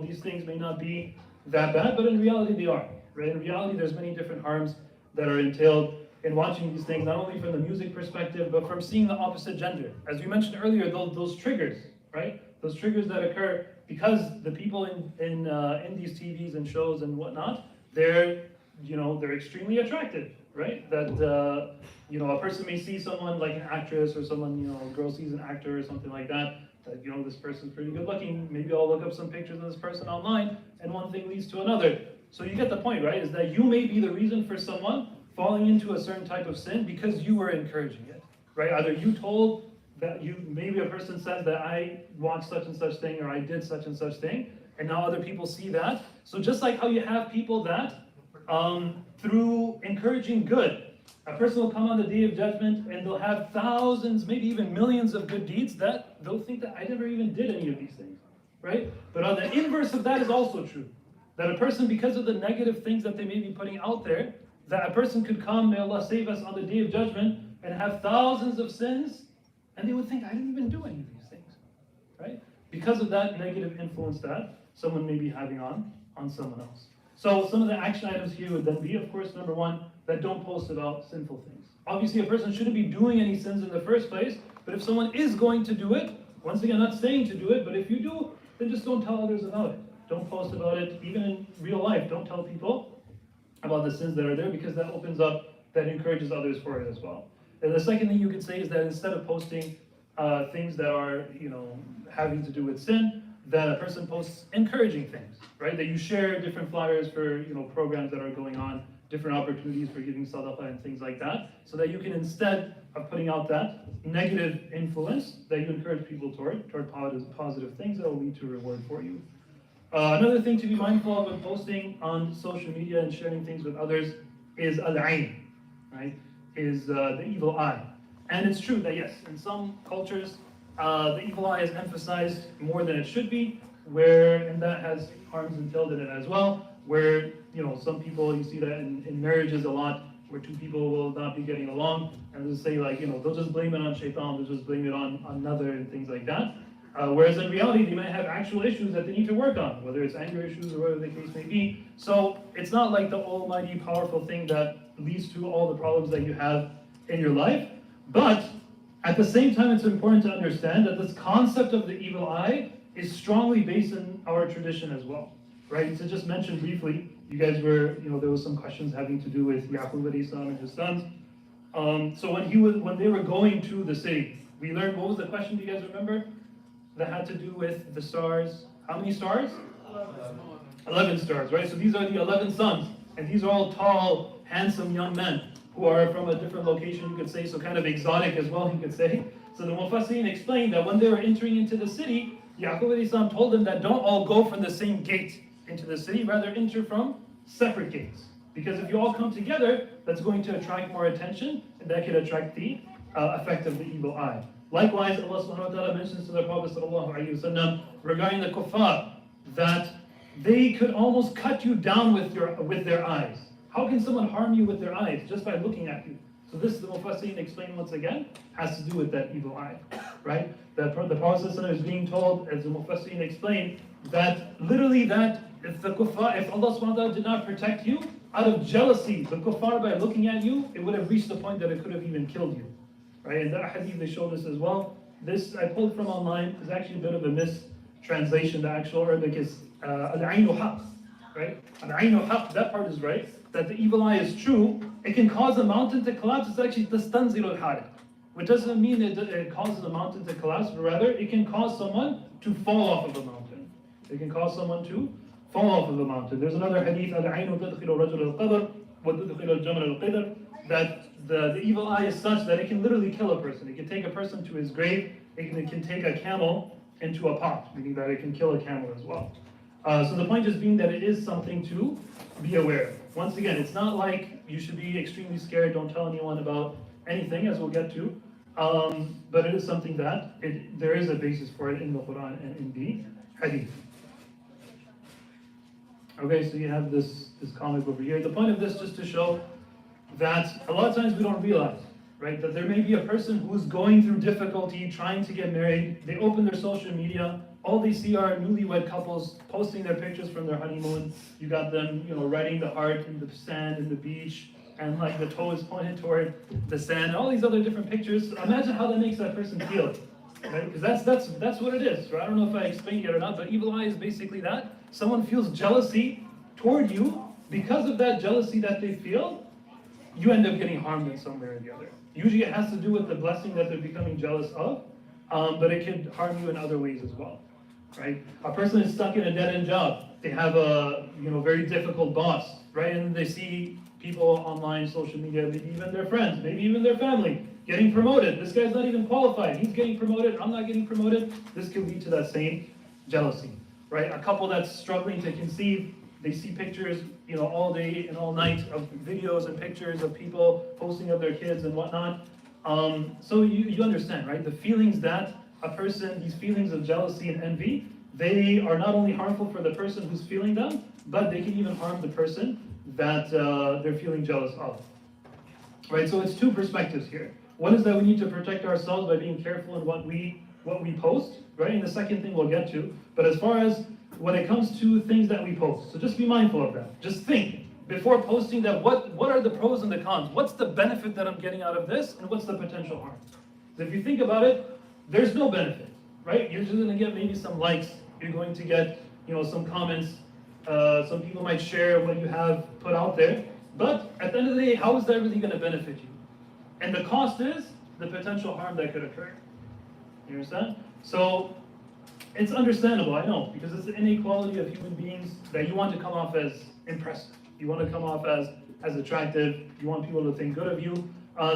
these things may not be that bad, but in reality they are, right? In reality, there's many different harms that are entailed in watching these things, not only from the music perspective, but from seeing the opposite gender. As we mentioned earlier, those triggers, right? Those triggers that occur because the people in these TVs and shows and whatnot, they're extremely attractive, right? That a person may see someone like an actress or someone, a girl sees an actor or something like that, this person's pretty good looking, maybe I'll look up some pictures of this person online, and one thing leads to another. So you get the point, right? Is that you may be the reason for someone falling into a certain type of sin because you were encouraging it, right? Either you told that maybe a person says that I watched such and such thing or I did such and such thing, and now other people see that. So just like how you have people that, through encouraging good, a person will come on the day of judgment and they'll have thousands, maybe even millions of good deeds that they'll think that I never even did any of these things, right? But on the inverse of that is also true. That a person, because of the negative things that they may be putting out there, that a person could come, may Allah save us, on the day of judgment and have thousands of sins, and they would think, I didn't even do any of these things, right? Because of that negative influence that someone may be having on someone else. So some of the action items here would then be, of course, number one, that don't post about sinful things. Obviously, a person shouldn't be doing any sins in the first place, but if someone is going to do it, once again, not saying to do it, but if you do, then just don't tell others about it. Don't post about it, even in real life. Don't tell people about the sins that are there, because that opens up, that encourages others for it as well. And the second thing you could say is that instead of posting things that are, having to do with sin, that a person posts encouraging things, right? That you share different flyers for, programs that are going on, different opportunities for giving sadaqah and things like that, so that you can, instead of putting out that negative influence, that you encourage people toward positive things that will lead to reward for you. Another thing to be mindful of when posting on social media and sharing things with others is al-ayn, right? Is the evil eye. And it's true that yes, in some cultures, the evil eye is emphasized more than it should be, and that has harms entailed in it as well, where, some people, you see that in marriages a lot, where two people will not be getting along, and they'll say they'll just blame it on shaitan, they'll just blame it on another and things like that. Whereas in reality, they might have actual issues that they need to work on, whether it's anger issues or whatever the case may be. So it's not like the almighty, powerful thing that leads to all the problems that you have in your life. But at the same time, it's important to understand that this concept of the evil eye is strongly based in our tradition as well, right? To just mention briefly, you guys were, there was some questions having to do with Yaqub alayhi salam and his sons. So when they were going to the city, we learned, what was the question, do you guys remember? That had to do with the stars. How many stars? 11 stars, right? So these are the 11 sons, and these are all tall, handsome young men who are from a different location, you could say, so kind of exotic as well, you could say. So the Mufassirin explained that when they were entering into the city, Yaqub alayhi salam told them that don't all go from the same gate into the city, rather enter from separate gates. Because if you all come together, that's going to attract more attention, and that could attract the effect of the evil eye. Likewise, Allah subhanahu wa ta'ala mentions to the Prophet sallallahu alayhi wa sallam regarding the kuffar, that they could almost cut you down with their eyes. How can someone harm you with their eyes? Just by looking at you. So this, the Mufassirin explain once again, has to do with that evil eye, right? The Prophet is being told, as the Mufassirin explain, that literally that if Allah subhanahu wa ta'ala did not protect you, out of jealousy, the kuffar, by looking at you, it would have reached the point that it could have even killed you. Right? In that hadith they showed us as well. This I pulled from online, is actually a bit of a mistranslation. The actual Arabic is al-aynu haq, right? Al-aynu haq, that part is right, that the evil eye is true. It can cause a mountain to collapse. It's actually tastanzil al-hariq, which doesn't mean it causes a mountain to collapse, but rather it can cause someone to fall off of a mountain. It can cause someone to fall off of a mountain. There's another hadith, al-aynu tadkhilu rajul al-qabr wa tadkhilu al-jamal al-qidr, that the evil eye is such that it can literally kill a person. It can take a person to his grave. It can take a camel into a pot, meaning that it can kill a camel as well. So the point just being that it is something to be aware of. Once again, it's not like you should be extremely scared, don't tell anyone about anything, as we'll get to. But it is something that there is a basis for it in the Quran and in the Hadith. Okay, so you have this comic over here. The point of this, just to show that a lot of times we don't realize, right, that there may be a person who's going through difficulty trying to get married. They open their social media, all they see are newlywed couples posting their pictures from their honeymoon. You got them, writing the heart in the sand and the beach, and like the toe is pointed toward the sand, and all these other different pictures. Imagine how that makes that person feel. right? Because that's what it is. Right? I don't know if I explained it yet or not, but evil eye is basically that. Someone feels jealousy toward you. Because of that jealousy that they feel, you end up getting harmed in some way or the other. Usually it has to do with the blessing that they're becoming jealous of, but it could harm you in other ways as well, right? A person is stuck in a dead-end job. They have a very difficult boss, right? And they see people online, social media, maybe even their friends, maybe even their family, getting promoted. This guy's not even qualified. He's getting promoted. I'm not getting promoted. This could lead to that same jealousy, right? A couple that's struggling to conceive, they see pictures, all day and all night of videos and pictures of people posting of their kids and whatnot. So you understand, right? The feelings that these feelings of jealousy and envy, they are not only harmful for the person who's feeling them, but they can even harm the person that they're feeling jealous of. Right? So it's two perspectives here. One is that we need to protect ourselves by being careful in what we post, right? And the second thing we'll get to. But as far as when it comes to things that we post, so just be mindful of that. Just think before posting that what are the pros and the cons? What's the benefit that I'm getting out of this, and what's the potential harm? So if you think about it, there's no benefit, right? You're just going to get maybe some likes. You're going to get some comments. Some people might share what you have put out there. But at the end of the day, how is that really going to benefit you? And the cost is the potential harm that could occur. You understand? So it's understandable, I know, because it's the inequality of human beings that you want to come off as impressive. You want to come off as attractive. You want people to think good of you.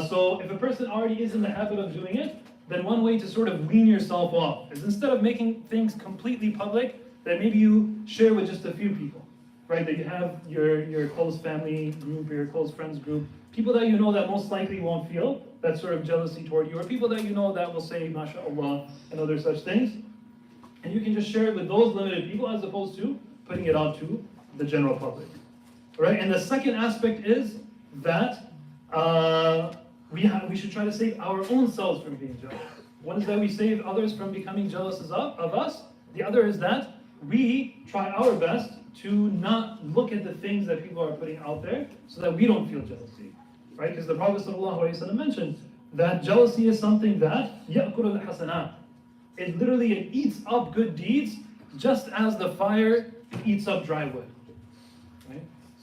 So if a person already is in the habit of doing it, then one way to sort of wean yourself off is instead of making things completely public, that maybe you share with just a few people, right? That you have your close family group or your close friends group, people that you know that most likely won't feel that sort of jealousy toward you, or people that you know that will say, MashaAllah, and other such things. And you can just share it with those limited people as opposed to putting it out to the general public, right? And the second aspect is that we should try to save our own selves from being jealous. One is that we save others from becoming jealous of us. The other is that we try our best to not look at the things that people are putting out there so that we don't feel jealousy, right? Because the Prophet ﷺ mentioned that jealousy is something that يَأْكُلُ الْحَسَنَاتِ. It eats up good deeds just as the fire eats up dry wood, right?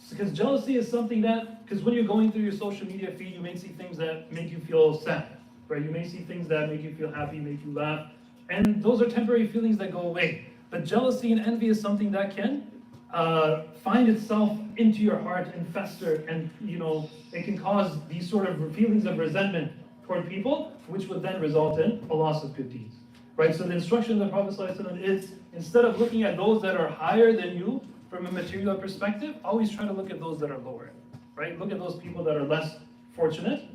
Because jealousy is something because when you're going through your social media feed, you may see things that make you feel sad, right? You may see things that make you feel happy, make you laugh, and those are temporary feelings that go away. But jealousy and envy is something that can find itself into your heart and fester, and it can cause these sort of feelings of resentment toward people, which would then result in a loss of good deeds. Right? So the instruction of the Prophet ﷺ is, instead of looking at those that are higher than you from a material perspective, always try to look at those that are lower. Right? Look at those people that are less fortunate,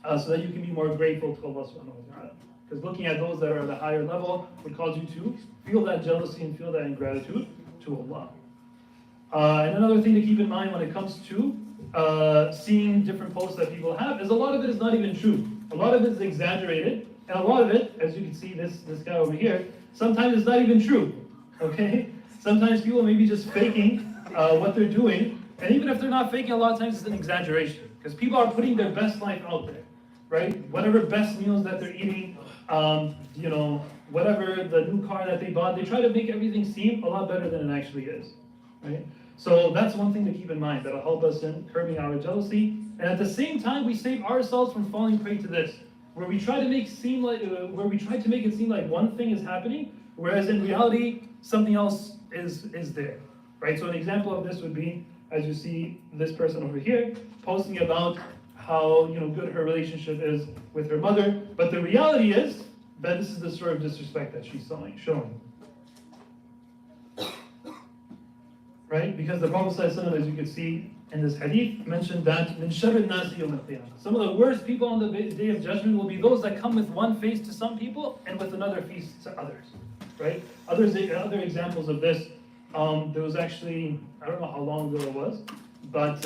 so that you can be more grateful to Allah subhanahu wa ta'ala. Because looking at those that are at a higher level would cause you to feel that jealousy and feel that ingratitude to Allah. And another thing to keep in mind when it comes to seeing different posts that people have is a lot of it is not even true. A lot of it is exaggerated. And a lot of it, as you can see, this guy over here, sometimes it's not even true, okay? Sometimes people may be just faking what they're doing, and even if they're not faking, a lot of times it's an exaggeration, because people are putting their best life out there, right? Whatever best meals that they're eating, whatever the new car that they bought, they try to make everything seem a lot better than it actually is, right? So that's one thing to keep in mind that'll help us in curbing our jealousy, and at the same time, we save ourselves from falling prey to this. Where we try to make it seem like one thing is happening, whereas in reality something else is there, right? So an example of this would be, as you see this person over here posting about how good her relationship is with her mother, but the reality is that this is the sort of disrespect that she's showing, right? Because the Prophet ﷺ, as you can see in this hadith, mentioned that min sharri nasi yawm al-qiyamah. Some of the worst people on the day of judgment will be those that come with one face to some people and with another face to others, right? Other examples of this, there was actually, I don't know how long ago it was, but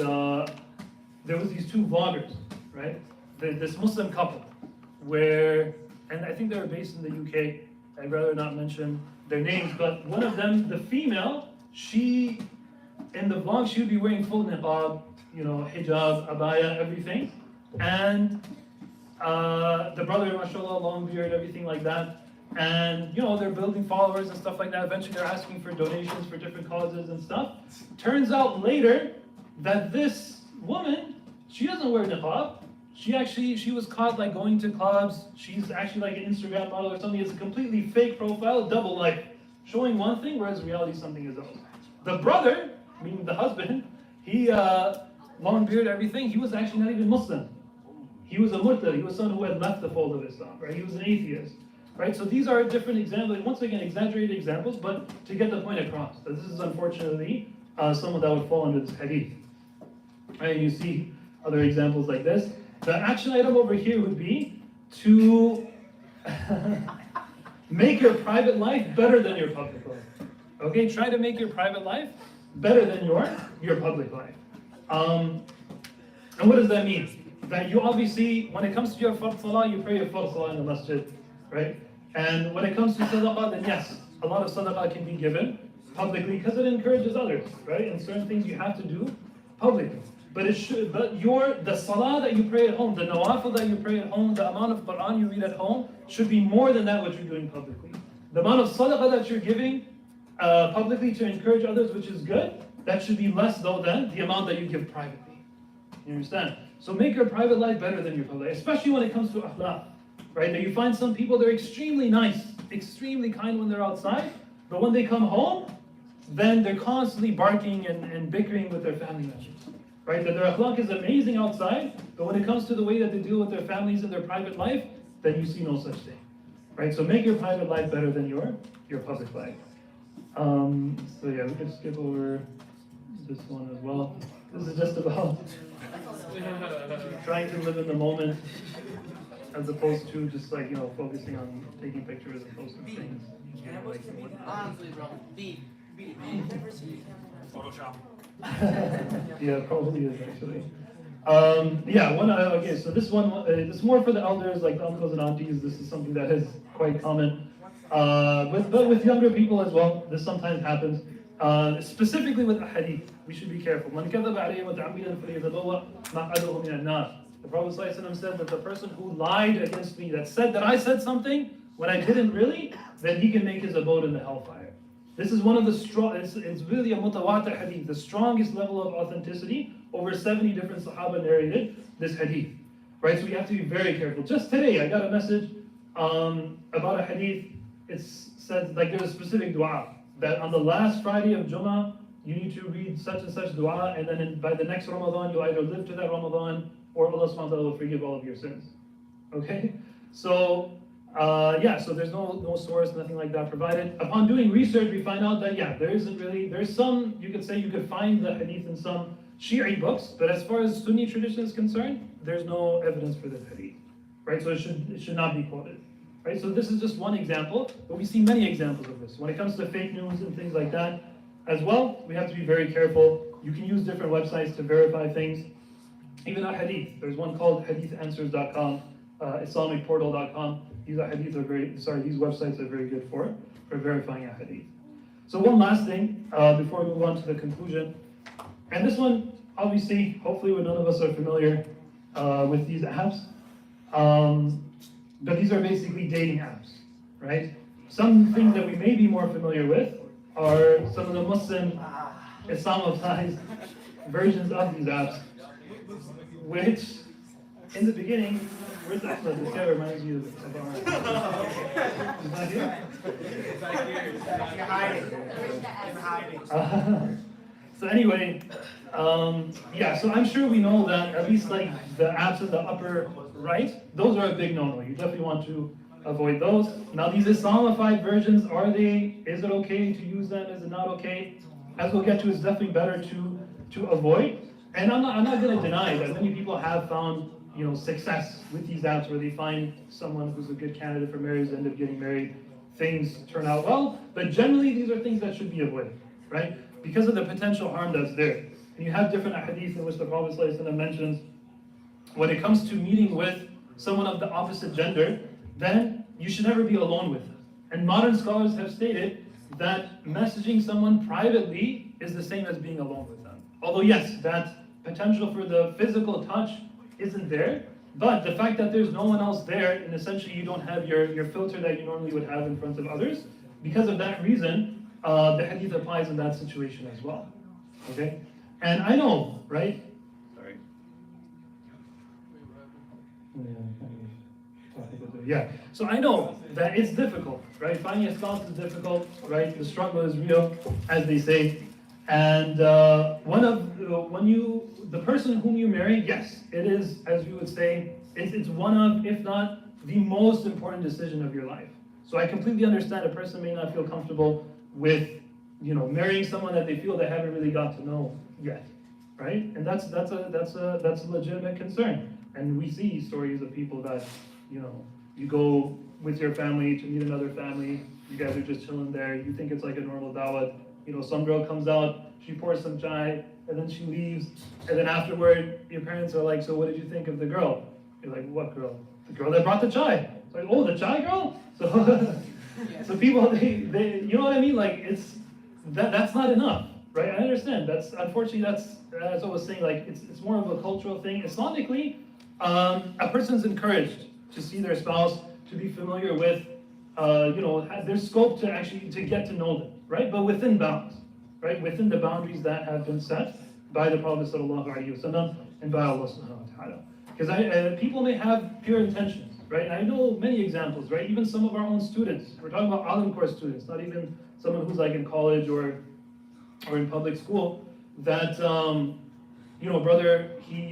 there was these two vloggers, right? This Muslim couple, and I think they were based in the UK. I'd rather not mention their names, but one of them, the female, in the vlog, she would be wearing full niqab, hijab, abaya, everything. And the brother, mashallah, long beard, everything like that. And, you know, they're building followers and stuff like that. Eventually they're asking for donations for different causes and stuff. Turns out later that this woman, she doesn't wear niqab. She was caught like going to clubs. She's actually like an Instagram model or something. It's a completely fake profile, double life, showing one thing, whereas reality something is else. The brother, meaning the husband, he, long beard, everything, he was actually not even Muslim. He was a murtad. He was someone who had left the fold of Islam, right? He was an atheist, right? So these are different examples, once again, exaggerated examples, but to get the point across, that this is unfortunately someone that would fall under this hadith. Right? And you see other examples like this. The action item over here would be to make your private life better than your public life. Okay, try to make your private life better than your public life. And what does that mean? That you obviously, when it comes to your fard salah, you pray your fard salah in the masjid, right? And when it comes to sadaqah, then yes, a lot of sadaqah can be given publicly because it encourages others, right? And certain things you have to do publicly. But the salah that you pray at home, the nawafil that you pray at home, the amount of Quran you read at home should be more than that what you're doing publicly. The amount of sadaqah that you're giving publicly to encourage others, which is good, that should be less though than the amount that you give privately. You understand? So make your private life better than your public, especially when it comes to akhlaq, right? That you find some people, they're extremely nice, extremely kind when they're outside, but when they come home, then they're constantly barking and bickering with their family members. Right? That their akhlaq is amazing outside, but when it comes to the way that they deal with their families and their private life, then you see no such thing. Right? So make your private life better than your public life. So yeah, we can skip over this one as well. This is just about trying to live in the moment as opposed to just like, you know, focusing on taking pictures and posting things. Honestly, bro, beat. Photoshop. Yeah, probably is actually. Okay, so this one, it's more for the elders, like the uncles and aunties. This is something that is quite common. But with younger people as well, this sometimes happens. Specifically with hadith, we should be careful. The Prophet ﷺ said that the person who lied against me, that said that I said something when I didn't really, then he can make his abode in the hellfire. This is one of the strong, it's really a mutawatir hadith, the strongest level of authenticity. Over 70 different Sahaba narrated this hadith. Right, so we have to be very careful. Just today, I got a message about a hadith. It said, like, there's a specific dua, that on the last Friday of Jummah, you need to read such and such dua, and then by the next Ramadan, you'll either live to that Ramadan, or Allah subhanahu wa ta'ala will forgive all of your sins. Okay? So, so there's no source, nothing like that provided. Upon doing research, we find out that, there's some, you could say you could find the hadith in some Shi'i books, but as far as Sunni tradition is concerned, there's no evidence for this hadith, right? So it should not be quoted, right? So this is just one example, but we see many examples of this. When it comes to fake news and things like that, as well, we have to be very careful. You can use different websites to verify things. Even a hadith, there's one called hadithanswers.com, islamicportal.com. These websites are very good for verifying a hadith. So one last thing before we move on to the conclusion, and this one, obviously, hopefully none of us are familiar with these apps, but these are basically dating apps, right? Some things that we may be more familiar with are some of the Muslim Islamized versions of these apps, which in the beginning, where's Ahmed? This guy reminds me of our... He's not here? So anyway, so I'm sure we know that at least like the apps in the upper right, those are a big no-no. You definitely want to avoid those. Now these Islamified versions, is it okay to use them? Is it not okay? As we'll get to, it's definitely better to avoid. And I'm not going to deny that many people have found success with these apps where they find someone who's a good candidate for marriage, end up getting married, things turn out well. But generally, these are things that should be avoided, right? Because of the potential harm that's there. And you have different hadith in which the Prophet ﷺ mentions when it comes to meeting with someone of the opposite gender, then you should never be alone with them. And modern scholars have stated that messaging someone privately is the same as being alone with them. Although yes, that potential for the physical touch isn't there, But the fact that there's no one else there, and essentially you don't have your filter that you normally would have in front of others, because of that reason, the hadith applies in that situation as well. Okay? And I know, right? Sorry. Yeah. So I know that it's difficult, right? Finding a spouse is difficult, right? The struggle is real, as they say. And the person whom you marry, yes, it is, as you would say, it's one of, if not the most important decision of your life. So I completely understand a person may not feel comfortable with, marrying someone that they feel they haven't really got to know yet, right? And that's a legitimate concern. And we see stories of people that, you go with your family to meet another family, you guys are just chilling there, you think it's like a normal dawah. Some girl comes out, she pours some chai, and then she leaves, and then afterward, your parents are like, so what did you think of the girl? You're like, what girl? The girl that brought the chai. It's like, oh, the chai girl? So people, they you know what I mean? Like, that's not enough, right? I understand. Unfortunately, as I was saying, like, it's more of a cultural thing. Islamically, a person's encouraged to see their spouse, to be familiar with, there's scope to actually to get to know them, right? But within bounds, right? Within the boundaries that have been set by the Prophet ﷺ and by Allah subhanahu wa ta'ala. Because people may have pure intentions, right? And I know many examples, right? Even some of our own students. We're talking about alim course students, not even someone who's like in college or in public school. That brother, he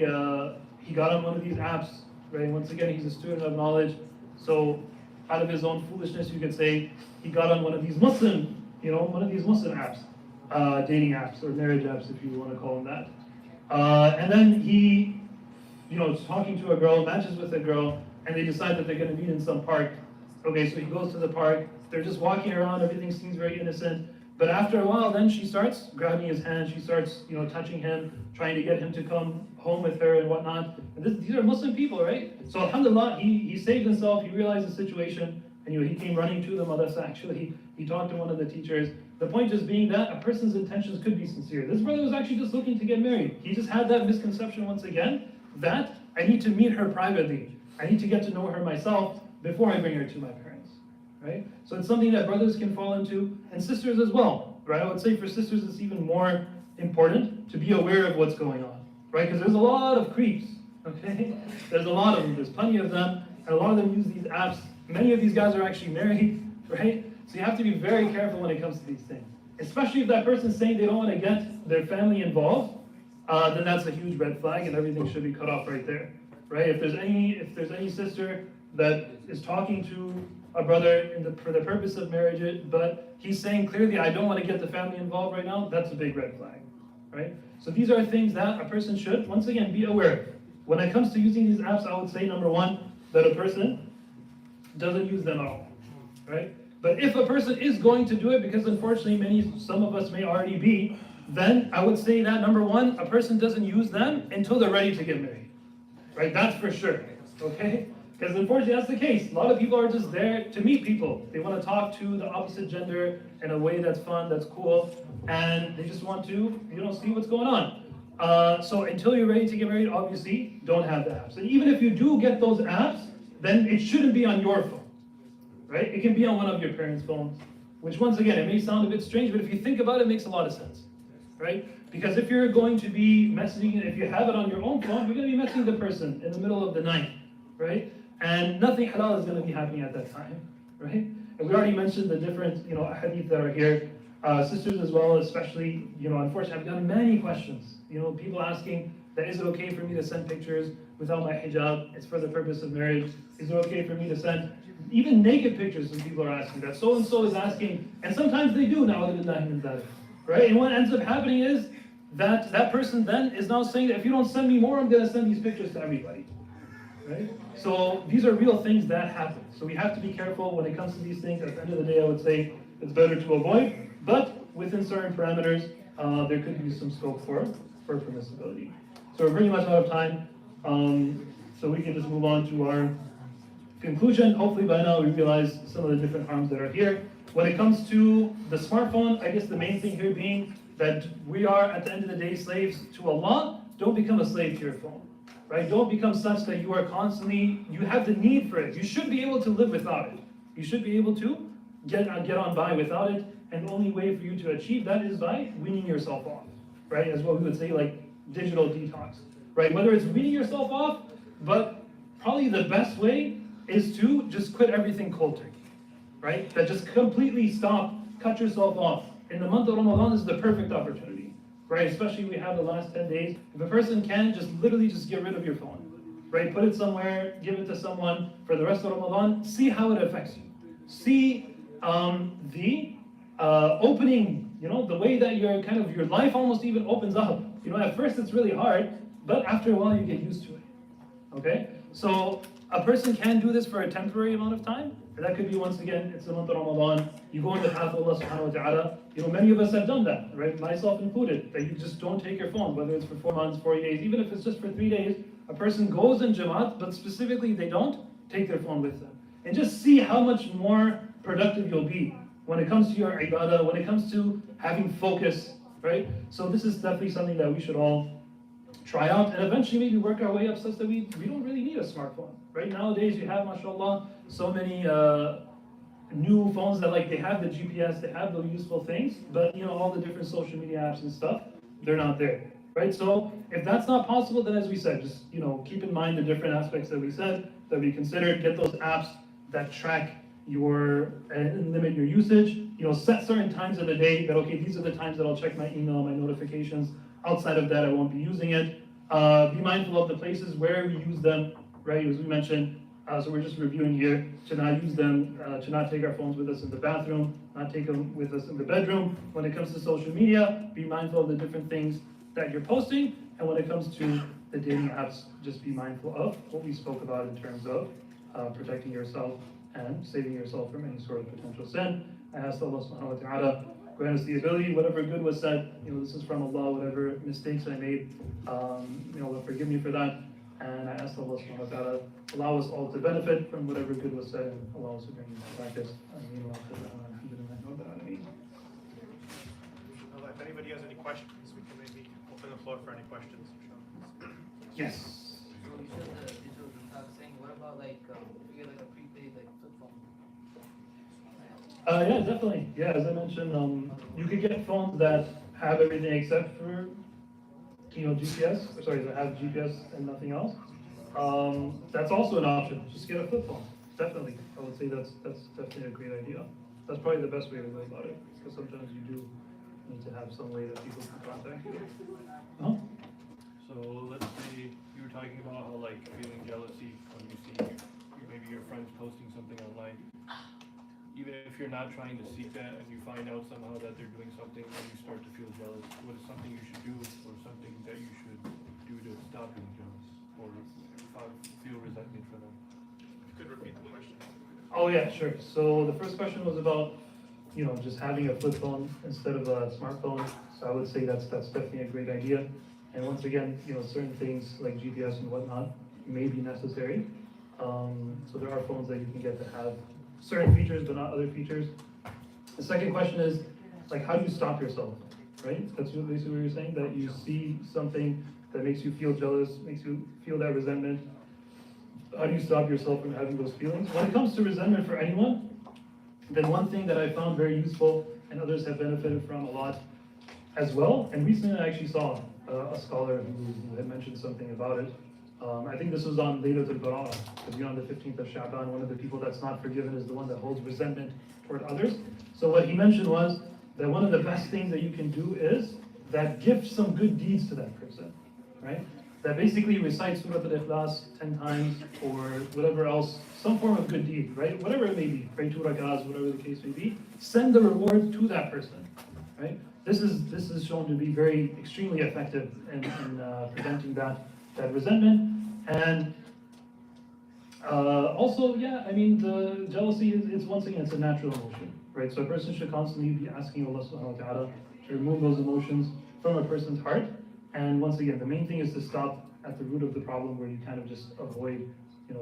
got on one of these apps, right? Once again, he's a student of knowledge, so out of his own foolishness, you could say, he got on one of these Muslim apps, dating apps or marriage apps, if you want to call them that. And then he, is talking to a girl, matches with a girl, and they decide that they're going to meet in some park. Okay, so he goes to the park, they're just walking around, everything seems very innocent. But after a while, then she starts grabbing his hand, she starts, touching him, trying to get him to come home with her and whatnot. And these are Muslim people, right? So alhamdulillah, he saved himself, he realized the situation, and he came running to the madrasa. Actually, he talked to one of the teachers. The point just being that a person's intentions could be sincere. This brother was actually just looking to get married. He just had that misconception once again, that I need to meet her privately. I need to get to know her myself before I bring her to my parents, right? So it's something that brothers can fall into, and sisters as well, right? I would say for sisters it's even more important to be aware of what's going on, right? Because there's a lot of creeps, okay? There's a lot of them, there's plenty of them, and a lot of them use these apps. Many of these guys are actually married, right? So you have to be very careful when it comes to these things. Especially if that person's saying they don't want to get their family involved, then that's a huge red flag, and everything should be cut off right there, right? If there's any sister that is talking to a brother for the purpose of marriage, but he's saying clearly, I don't want to get the family involved right now, that's a big red flag, right? So these are things that a person should, once again, be aware of. When it comes to using these apps, I would say, number one, that a person doesn't use them at all, right? But if a person is going to do it, because unfortunately some of us may already be, then I would say that number one, a person doesn't use them until they're ready to get married, right? That's for sure, okay? Because unfortunately that's the case. A lot of people are just there to meet people. They want to talk to the opposite gender in a way that's fun, that's cool, and they just want to, see what's going on. So until you're ready to get married, obviously, don't have the apps. And even if you do get those apps, then it shouldn't be on your phone, right? It can be on one of your parents' phones, which once again, it may sound a bit strange, but if you think about it, it makes a lot of sense, right? Because if you're going to be messaging, if you have it on your own phone, you're going to be messaging the person in the middle of the night, right? And nothing halal is going to be happening at that time, right? And we already mentioned the different, hadith that are here. Sisters as well, especially, unfortunately, I've gotten many questions. People asking that is it okay for me to send pictures without my hijab? It's for the purpose of marriage. Is it okay for me to send even naked pictures? Some people are asking that. So and so is asking, and sometimes they do now, right? And what ends up happening is that person then is now saying that if you don't send me more, I'm going to send these pictures to everybody. Right? So these are real things that happen. So we have to be careful when it comes to these things. At the end of the day, I would say it's better to avoid, but within certain parameters, there could be some scope for permissibility. So we're pretty much out of time, so we can just move on to our conclusion. Hopefully by now we realize some of the different harms that are here. When it comes to the smartphone, I guess the main thing here being that we are, at the end of the day, slaves to Allah. Don't become a slave to your phone. right? Don't become such that you are constantly, you have the need for it. You should be able to live without it. You should be able to get on by without it, and the only way for you to achieve that is by weaning yourself off, right? As what we would say, like digital detox, right? Whether it's weaning yourself off, but probably the best way is to just quit everything cold turkey, right? That just completely stop, cut yourself off. In the month of Ramadan is the perfect opportunity, right? Especially we have the last 10 days. If a person can, just literally just get rid of your phone, right? Put it somewhere, give it to someone for the rest of Ramadan, see how it affects you. See the opening, the way that your life almost even opens up. At first it's really hard, but after a while you get used to it. Okay? So a person can do this for a temporary amount of time. And that could be, once again, it's the month of Ramadan. You go in the path of Allah subhanahu wa ta'ala. Many of us have done that, right? Myself included, that you just don't take your phone, whether it's for 4 months, 40 days, even if it's just for 3 days. A person goes in Jamaat, but specifically they don't take their phone with them. And just see how much more productive you'll be when it comes to your ibadah, when it comes to having focus, right? So this is definitely something that we should all try out, and eventually maybe work our way up such that we don't really need a smartphone, right? Nowadays you have, mashallah, so many new phones that they have the GPS, they have the useful things, but all the different social media apps and stuff, they're not there, right? So if that's not possible, then as we said, just keep in mind the different aspects that we said, that we considered. Get those apps that track your and limit your usage. Set certain times of the day that, okay, these are the times that I'll check my email, my notifications. Outside of that, I won't be using it. Be mindful of the places where we use them, right? As we mentioned, so we're just reviewing here, to not use them, to not take our phones with us in the bathroom, not take them with us in the bedroom. When it comes to social media, be mindful of the different things that you're posting. And when it comes to the dating apps, just be mindful of what we spoke about in terms of protecting yourself and saving yourself from any sort of potential sin. I ask Allah subhanahu wa ta'ala grant us the ability, whatever good was said, this is from Allah, whatever mistakes I made, Allah forgive me for that. And I ask Allah subhanahu wa ta'ala, allow us all to benefit from whatever good was said, and allow us to bring into practice. If anybody has any questions, we can maybe open the floor for any questions. Yes. So you said the digital detox thing. What about if you get a prepaid flip phone? Yeah, definitely. Yeah, as I mentioned, you could get phones that have everything except for GPS. Sorry, that have GPS and nothing else. That's also an option. Just get a flip phone. Definitely, I would say that's definitely a great idea. That's probably the best way to go about it, because sometimes you do need to have some way that people can contact you. So let's say you were talking about how feeling jealousy when you see maybe your friends posting something online. Even if you're not trying to seek that and you find out somehow that they're doing something and you start to feel jealous, what is something you should do or something that you should do to stop being jealous or feel resentment for them? You could repeat the question. Oh yeah, sure. So the first question was about, just having a flip phone instead of a smartphone. So I would say that's definitely a great idea. And once again, certain things like GPS and whatnot may be necessary. So there are phones that you can get that have certain features but not other features. The second question is, how do you stop yourself, right? That's basically what you're saying, that you see something that makes you feel jealous, makes you feel that resentment. How do you stop yourself from having those feelings? When it comes to resentment for anyone, then one thing that I found very useful and others have benefited from a lot as well, and recently I actually saw a scholar who had mentioned something about it. I think this was on Laylatul Bara'ah, because on the 15th of Sha'ban, one of the people that's not forgiven is the one that holds resentment toward others. So what he mentioned was that one of the best things that you can do is that give some good deeds to that person, right? That basically recite Surah Al-Ikhlas 10 times or whatever else, some form of good deed, right? Whatever it may be, pray 2 rak'ahs, whatever the case may be, send the reward to that person, right? This is shown to be very extremely effective in preventing that resentment. And also, the jealousy is once again, it's a natural emotion, right? So a person should constantly be asking Allah subhanahu wa ta'ala to remove those emotions from a person's heart. And once again, the main thing is to stop at the root of the problem, where you kind of just avoid,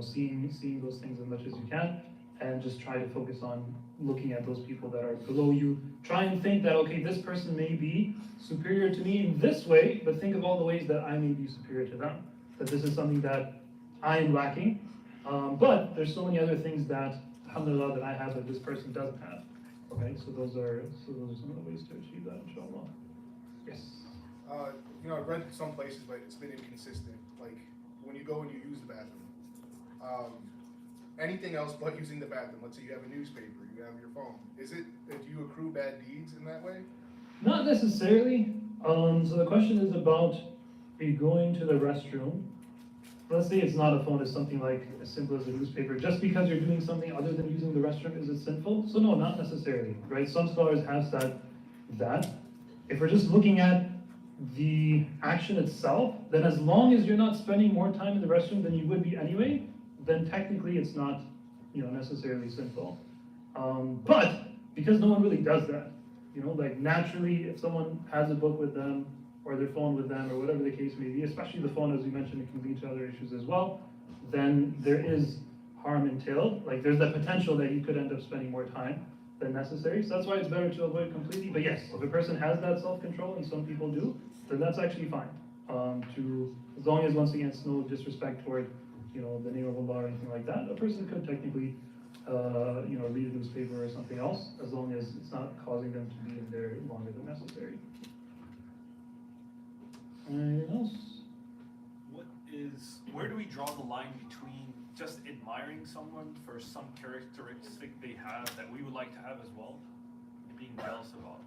seeing those things as much as you can, and just try to focus on looking at those people that are below you. Try and think that, okay, this person may be superior to me in this way, but think of all the ways that I may be superior to them. that this is something that I am lacking. But there's so many other things that, alhamdulillah, that I have that this person doesn't have. Okay, so those are some of the ways to achieve that, inshallah. Yes. You know, I've read some places, but it's been inconsistent. Like when you go and you use the bathroom, anything else but using the bathroom. Let's say you have a newspaper, you have your phone. Do you accrue bad deeds in that way? Not necessarily. So the question is about, are you going to the restroom? Let's say it's not a phone, it's something like as simple as a newspaper. Just because you're doing something other than using the restroom, is it sinful? So no, not necessarily, right? Some scholars have said that. If we're just looking at the action itself, then as long as you're not spending more time in the restroom than you would be anyway, then technically it's not, necessarily sinful. But because no one really does that, like naturally, if someone has a book with them or their phone with them or whatever the case may be, especially the phone, as we mentioned, it can lead to other issues as well, then there is harm entailed. Like there's that potential that you could end up spending more time than necessary. So that's why it's better to avoid completely. But yes, if a person has that self-control, and some people do, then that's actually fine. As long as, once again, it's no disrespect toward, the name of Allah or anything like that, a person could technically, read a newspaper or something else, as long as it's not causing them to be in there longer than necessary. Anything else? Where do we draw the line between just admiring someone for some characteristic they have that we would like to have as well, and being jealous about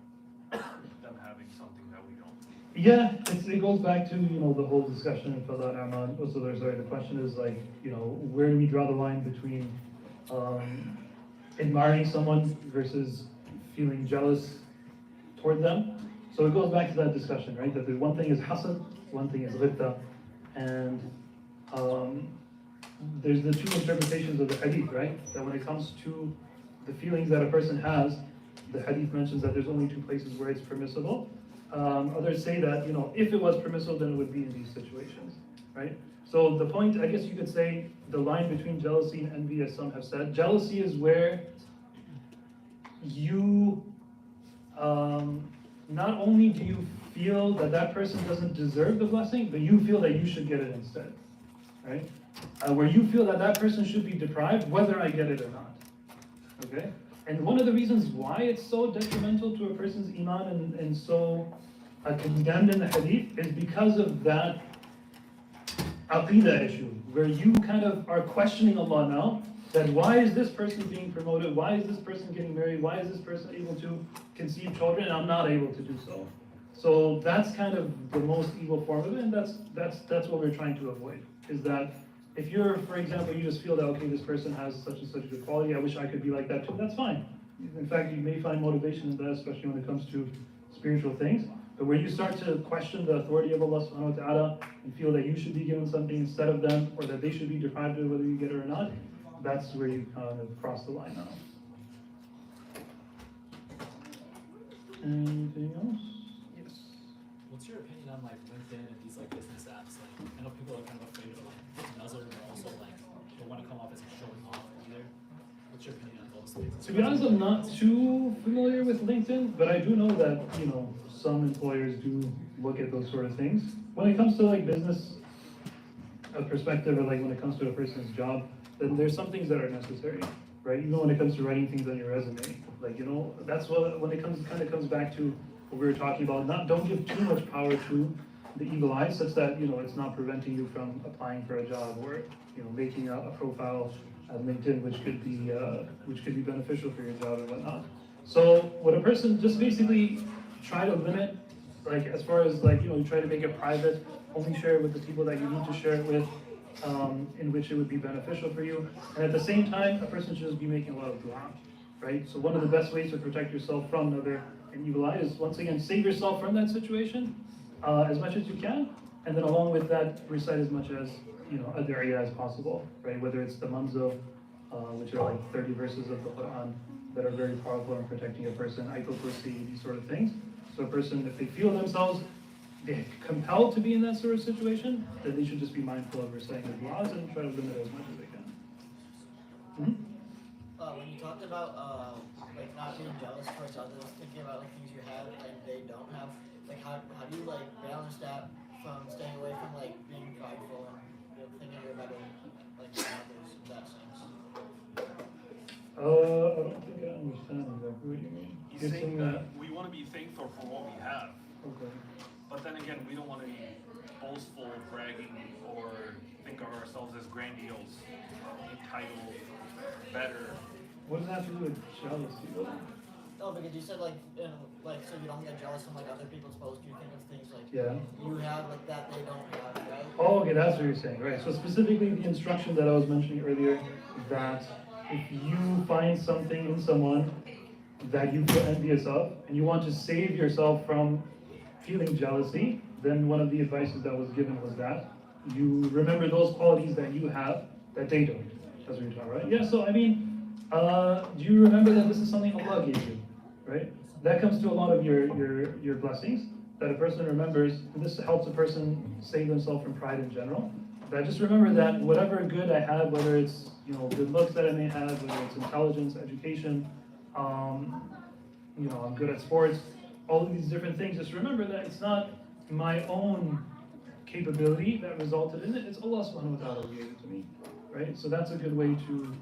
them having something that we don't? Yeah, it goes back to, the whole discussion of Fadal Aman. So the question is like, where do we draw the line between admiring someone versus feeling jealous toward them? So it goes back to that discussion, right? That the one thing is hasad, one thing is ghibta, and there's the two interpretations of the hadith, right? That when it comes to the feelings that a person has, the hadith mentions that there's only two places where it's permissible. Others say that, if it was permissible, then it would be in these situations, right? So the point, I guess you could say, the line between jealousy and envy, as some have said, jealousy is where you, not only do you feel that that person doesn't deserve the blessing, but you feel that you should get it instead, right? Where you feel that that person should be deprived, whether I get it or not, okay? And one of the reasons why it's so detrimental to a person's iman and so condemned in the hadith is because of that aqidah issue, where you kind of are questioning Allah now, that why is this person being promoted, why is this person getting married, why is this person able to conceive children, and I'm not able to do so. So that's kind of the most evil form of it, and that's what we're trying to avoid, is that if you're, for example, you just feel that, okay, this person has such and such good quality, I wish I could be like that too, that's fine. In fact, you may find motivation in that, especially when it comes to spiritual things. But where you start to question the authority of Allah subhanahu wa ta'ala and feel that you should be given something instead of them, or that they should be deprived of it whether you get it or not, that's where you kind of cross the line now. Anything else? Yes. What's your opinion on like LinkedIn and these like business apps? Like, I know people are kind of afraid of like nuzzle, but also like don't want to come off as showing off either. What's your opinion on those things? To be honest, I'm not too familiar with LinkedIn, but I do know that, some employers do look at those sort of things. When it comes to like business perspective, or like when it comes to a person's job, then there's some things that are necessary, right? Even when it comes to writing things on your resume, like, that's what, when it comes back to what we were talking about, don't give too much power to the evil eye, such that, it's not preventing you from applying for a job, or, making a profile at LinkedIn, which could be beneficial for your job and whatnot. So what a person, just basically try to limit, like, as far as like, you try to make it private, only share it with the people that you need to share it with, in which it would be beneficial for you. And at the same time, a person should just be making a lot of dua, right? So one of the best ways to protect yourself from another an evil eye is, once again, save yourself from that situation as much as you can, and then along with that, recite as much as, ad'iyah as possible, right? Whether it's the manzo, which are like 30 verses of the Quran that are very powerful in protecting a person, ayatul kursi, these sort of things. So a person, if they feel themselves they're compelled to be in that sort of situation, then they should just be mindful of reciting the du'as and try to limit it as much as they can. When you talked about like not being jealous towards others, thinking about like things you have and they don't have, like how do you like balance that from staying away from like being prideful and thinking you're better like than others in that sense. I don't think I understand exactly what you mean. He's You're saying that we want to be thankful for what we have, Okay. but then again, we don't want to be boastful, bragging, or think of ourselves as grandiose, entitled, better. What does that have to do with jealousy? No, because you said like so you don't get jealous when like other people's posts. You think of things like Yeah. you have like that they don't have, right? Oh, okay, that's what you're saying, right? So specifically the instruction that I was mentioning earlier, that if you find something in someone that you feel envious of, and you want to save yourself from feeling jealousy, then one of the advices that was given was that you remember those qualities that you have that they don't. That's what you're talking about, right? Yeah, so I mean, do you remember that this is something Allah gave you, right? That comes to a lot of your blessings, that a person remembers, and this helps a person save themselves from pride in general. That just remember that whatever good I have, whether it's good looks that I may have, whether it's intelligence, education, I'm good at sports, all of these different things, just remember that it's not my own capability that resulted in it, it's Allah subhanahu wa ta'ala who gave it to me, right? So that's a good way to,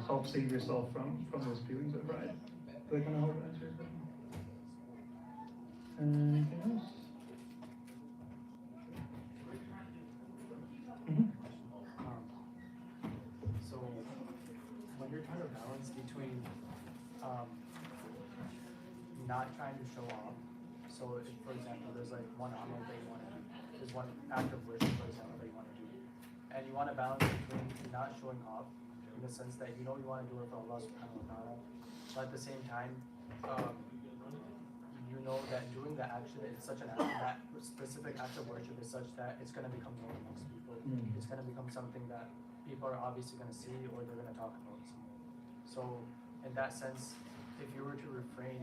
help save yourself from those feelings of pride. Did I kind of help answer your question? Anything else? So when you're trying to balance between not trying to show off, so if, for example, there's like one amal that you want to do, there's one act of worship, for example, that you want to do, and you want to balance between not showing off in the sense that you want to do it for Allah subhanahu wa ta'ala, but at the same time, you know that doing the action is such an act, that specific act of worship is such that it's going to become known amongst people. It's going to become something that people are obviously going to see or they're going to talk about. So in that sense, if you were to refrain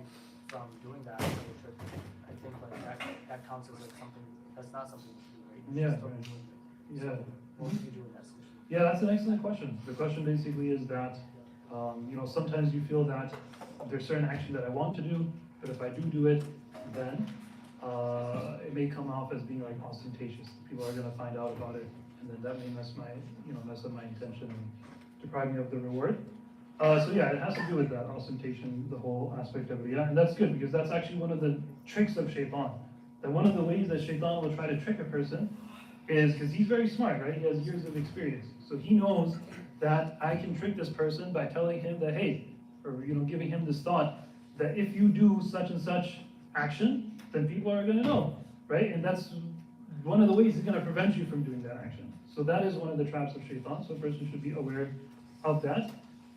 from doing that act of worship, I think like that counts as like something that's not something you should do, right? Yeah. Still be doing it. Yeah. So what would you do in that situation? Yeah, that's an excellent question. The question basically is that, sometimes you feel that there's certain action that I want to do, but if I do it, then it may come off as being like ostentatious. People are going to find out about it, and then that may mess up my intention and deprive me of the reward. So yeah, it has to do with that ostentation, the whole aspect of it. Yeah, and that's good because that's actually one of the tricks of shaitan. That one of the ways that shaitan will try to trick a person is because he's very smart, right? He has years of experience, so he knows that I can trick this person by telling him that, hey, or giving him this thought that if you do such and such action, then people are going to know, right? And that's one of the ways he's going to prevent you from doing that action. So that is one of the traps of shaitan. So a person should be aware of that.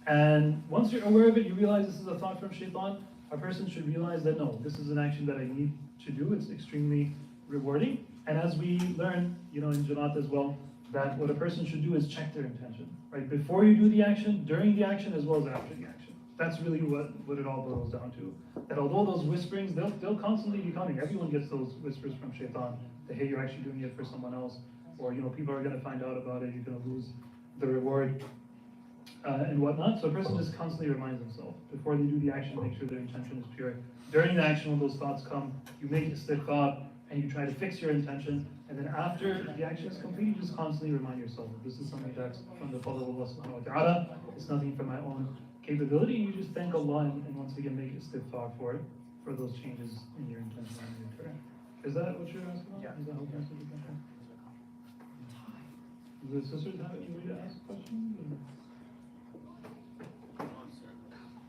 And once you're aware of it, you realize this is a thought from shaitan, a person should realize that no, this is an action that I need to do. It's extremely rewarding. And as we learn, in Jamaat as well, that what a person should do is check their intention, right? Before you do the action, during the action, as well as after the action. That's really what it all boils down to. That although those whisperings, they'll constantly be coming. Everyone gets those whispers from shaitan that, hey, you're actually doing it for someone else. Or, people are going to find out about it, you're going to lose the reward. And whatnot. So a person just constantly reminds themselves before they do the action, make sure their intention is pure. During the action, when those thoughts come, you make istighfar and you try to fix your intention. And then after the action is complete, you just constantly remind yourself that this is something that's from the fadl of Allah subhanahu wa ta'ala. It's nothing from my own capability. You just thank Allah and once again make istighfar for those changes in your intention and your prayer. Is that what you're asking about? Yeah. Is that what you're asking about? Does the sisters have any way to ask questions?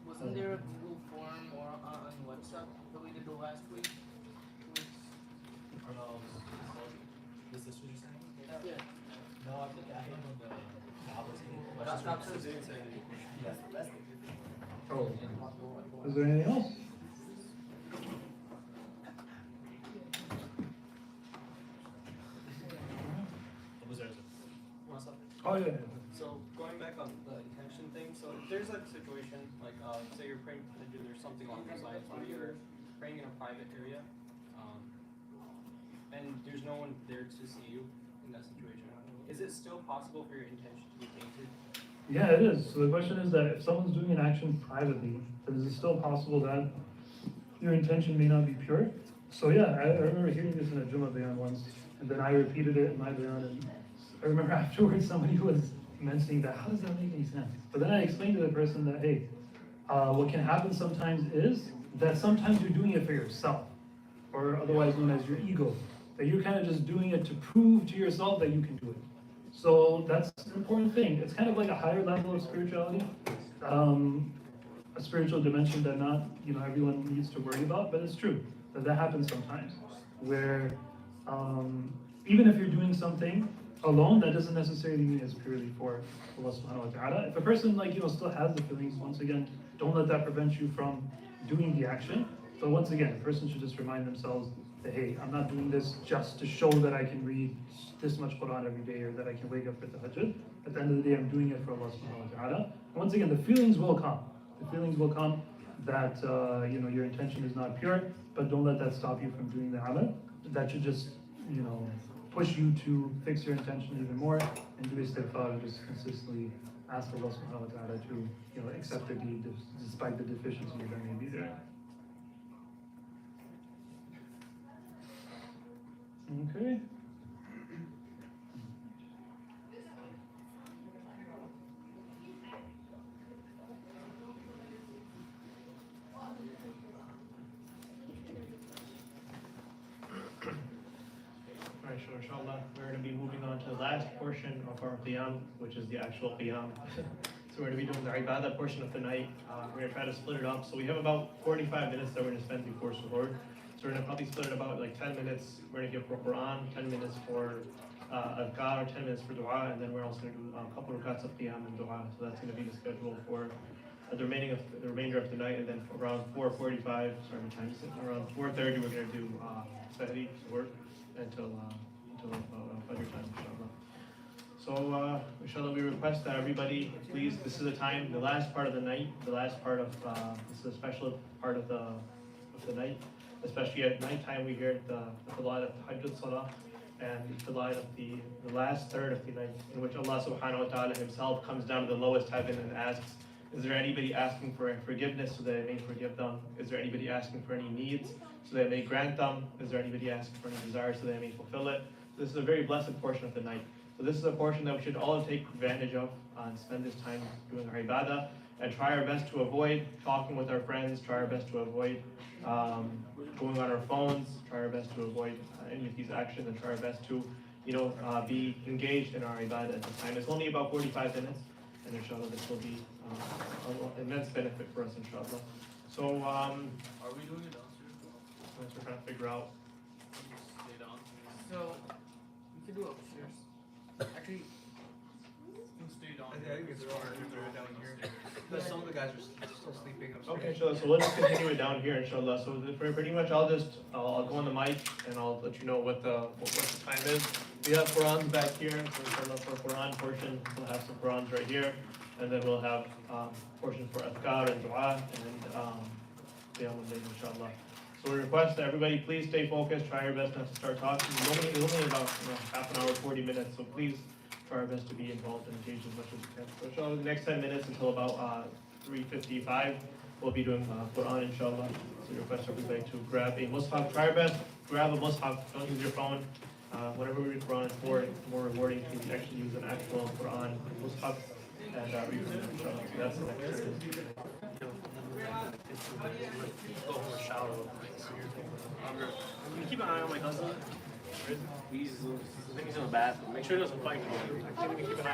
Wasn't there a Google form or on WhatsApp that we did the last week? The sisters are saying? Yeah. No, I think I hit on the opposite. Stop sisters. Yes. Oh. Is there anything else? Oh yeah. So going back on the intention thing, so if there's a situation like say you're praying to there's something along those lines where you're praying in a private area, and there's no one there to see you in that situation, is it still possible for your intention to be tainted? Yeah, it is. So the question is that if someone's doing an action privately, then is it still possible that your intention may not be pure? So yeah, I remember hearing this in a Jummah bayan once, And then I repeated it in my bayan, and I remember afterwards somebody was mentioning that, how does that make any sense? But then I explained to the person that, hey, what can happen sometimes is that sometimes you're doing it for yourself, or otherwise known as your ego. That you're kind of just doing it to prove to yourself that you can do it. So that's an important thing. It's kind of like a higher level of spirituality, a spiritual dimension that not everyone needs to worry about, but it's true that happens sometimes, where even if you're doing something alone, that doesn't necessarily mean it's purely for Allah subhanahu wa ta'ala. If a person still has the feelings, once again, don't let that prevent you from doing the action. But once again, a person should just remind themselves that, hey, I'm not doing this just to show that I can read this much Quran every day, or that I can wake up for tahajjud. At the end of the day, I'm doing it for Allah subhanahu wa ta'ala. And once again, the feelings will come. The feelings will come that your intention is not pure, but don't let that stop you from doing the amal. That should just push you to fix your intention even more and do istighfar, and just consistently ask Allah subhanahu wa ta'ala to accept the deed despite the deficiencies that may be there. Okay. Alright, so inshallah, we're going to be moving on to the last portion of our qiyam, which is the actual qiyam. So we're going to be doing the ibadah portion of the night. We're going to try to split it up. So we have about 45 minutes that we're going to spend before suhoor. So we're going to probably split it about like 10 minutes. We're going to give for Quran, 10 minutes for adhkar, 10 minutes for dua, and then we're also going to do a couple of rakats of qiyam and dua. So that's going to be the schedule for the remainder of the night. And then for around 4:45, sorry, what time is it? Around 4:30, we're going to do sahri, suhoor, until Fajr time, inshallah. So, inshallah, we request that everybody, please, this is the time, the last part of the night, this is a special part of the night, especially at nighttime. We hear the Filat of Tahajjud Salah, and the Filat of the last third of the night, in which Allah subhanahu wa ta'ala himself comes down to the lowest heaven and asks, is there anybody asking for forgiveness so that I may forgive them? Is there anybody asking for any needs so that I may grant them? Is there anybody asking for any desires so that I may fulfill it? This is a very blessed portion of the night. So this is a portion that we should all take advantage of and spend this time doing our ibadah, and try our best to avoid talking with our friends, try our best to avoid going on our phones, try our best to avoid any of these actions, and try our best to be engaged in our ibadah at this time. It's only about 45 minutes, and inshallah this will be an immense benefit for us, inshallah. So Are we doing it downstairs? that's what we're trying to figure out. Stay down. So, we could do it upstairs. Actually, Stay down. I think it's smarter to throw it down here. But some of the guys are still sleeping upstairs. Okay, inshallah. So let's continue it down here, inshallah. So pretty much I'll go on the mic and I'll let you know what the time is. We have Qurans back here, so inshallah for Quran portion, we'll have some Qurans right here, and then we'll have portions for adhkar and dua and qiyam al-layl, inshallah. So we request that everybody please stay focused, try your best not to start talking. It's only about half an hour, 40 minutes, so please try our best to be involved and engaged as much as we can. So inshallah, the next 10 minutes until about 3:55, we'll be doing Quran, inshallah. So we request everybody to grab a mushaf, try your best, grab a mushaf, don't use your phone. Whatever we read Quran for, it's more rewarding to actually use an actual Quran mushaf and read from it, inshallah. So that's the next service. Go for a shower real quick. So you're Can you keep an eye on my cousin? He's in the bathroom. Make sure he doesn't fight. I think we can keep an eye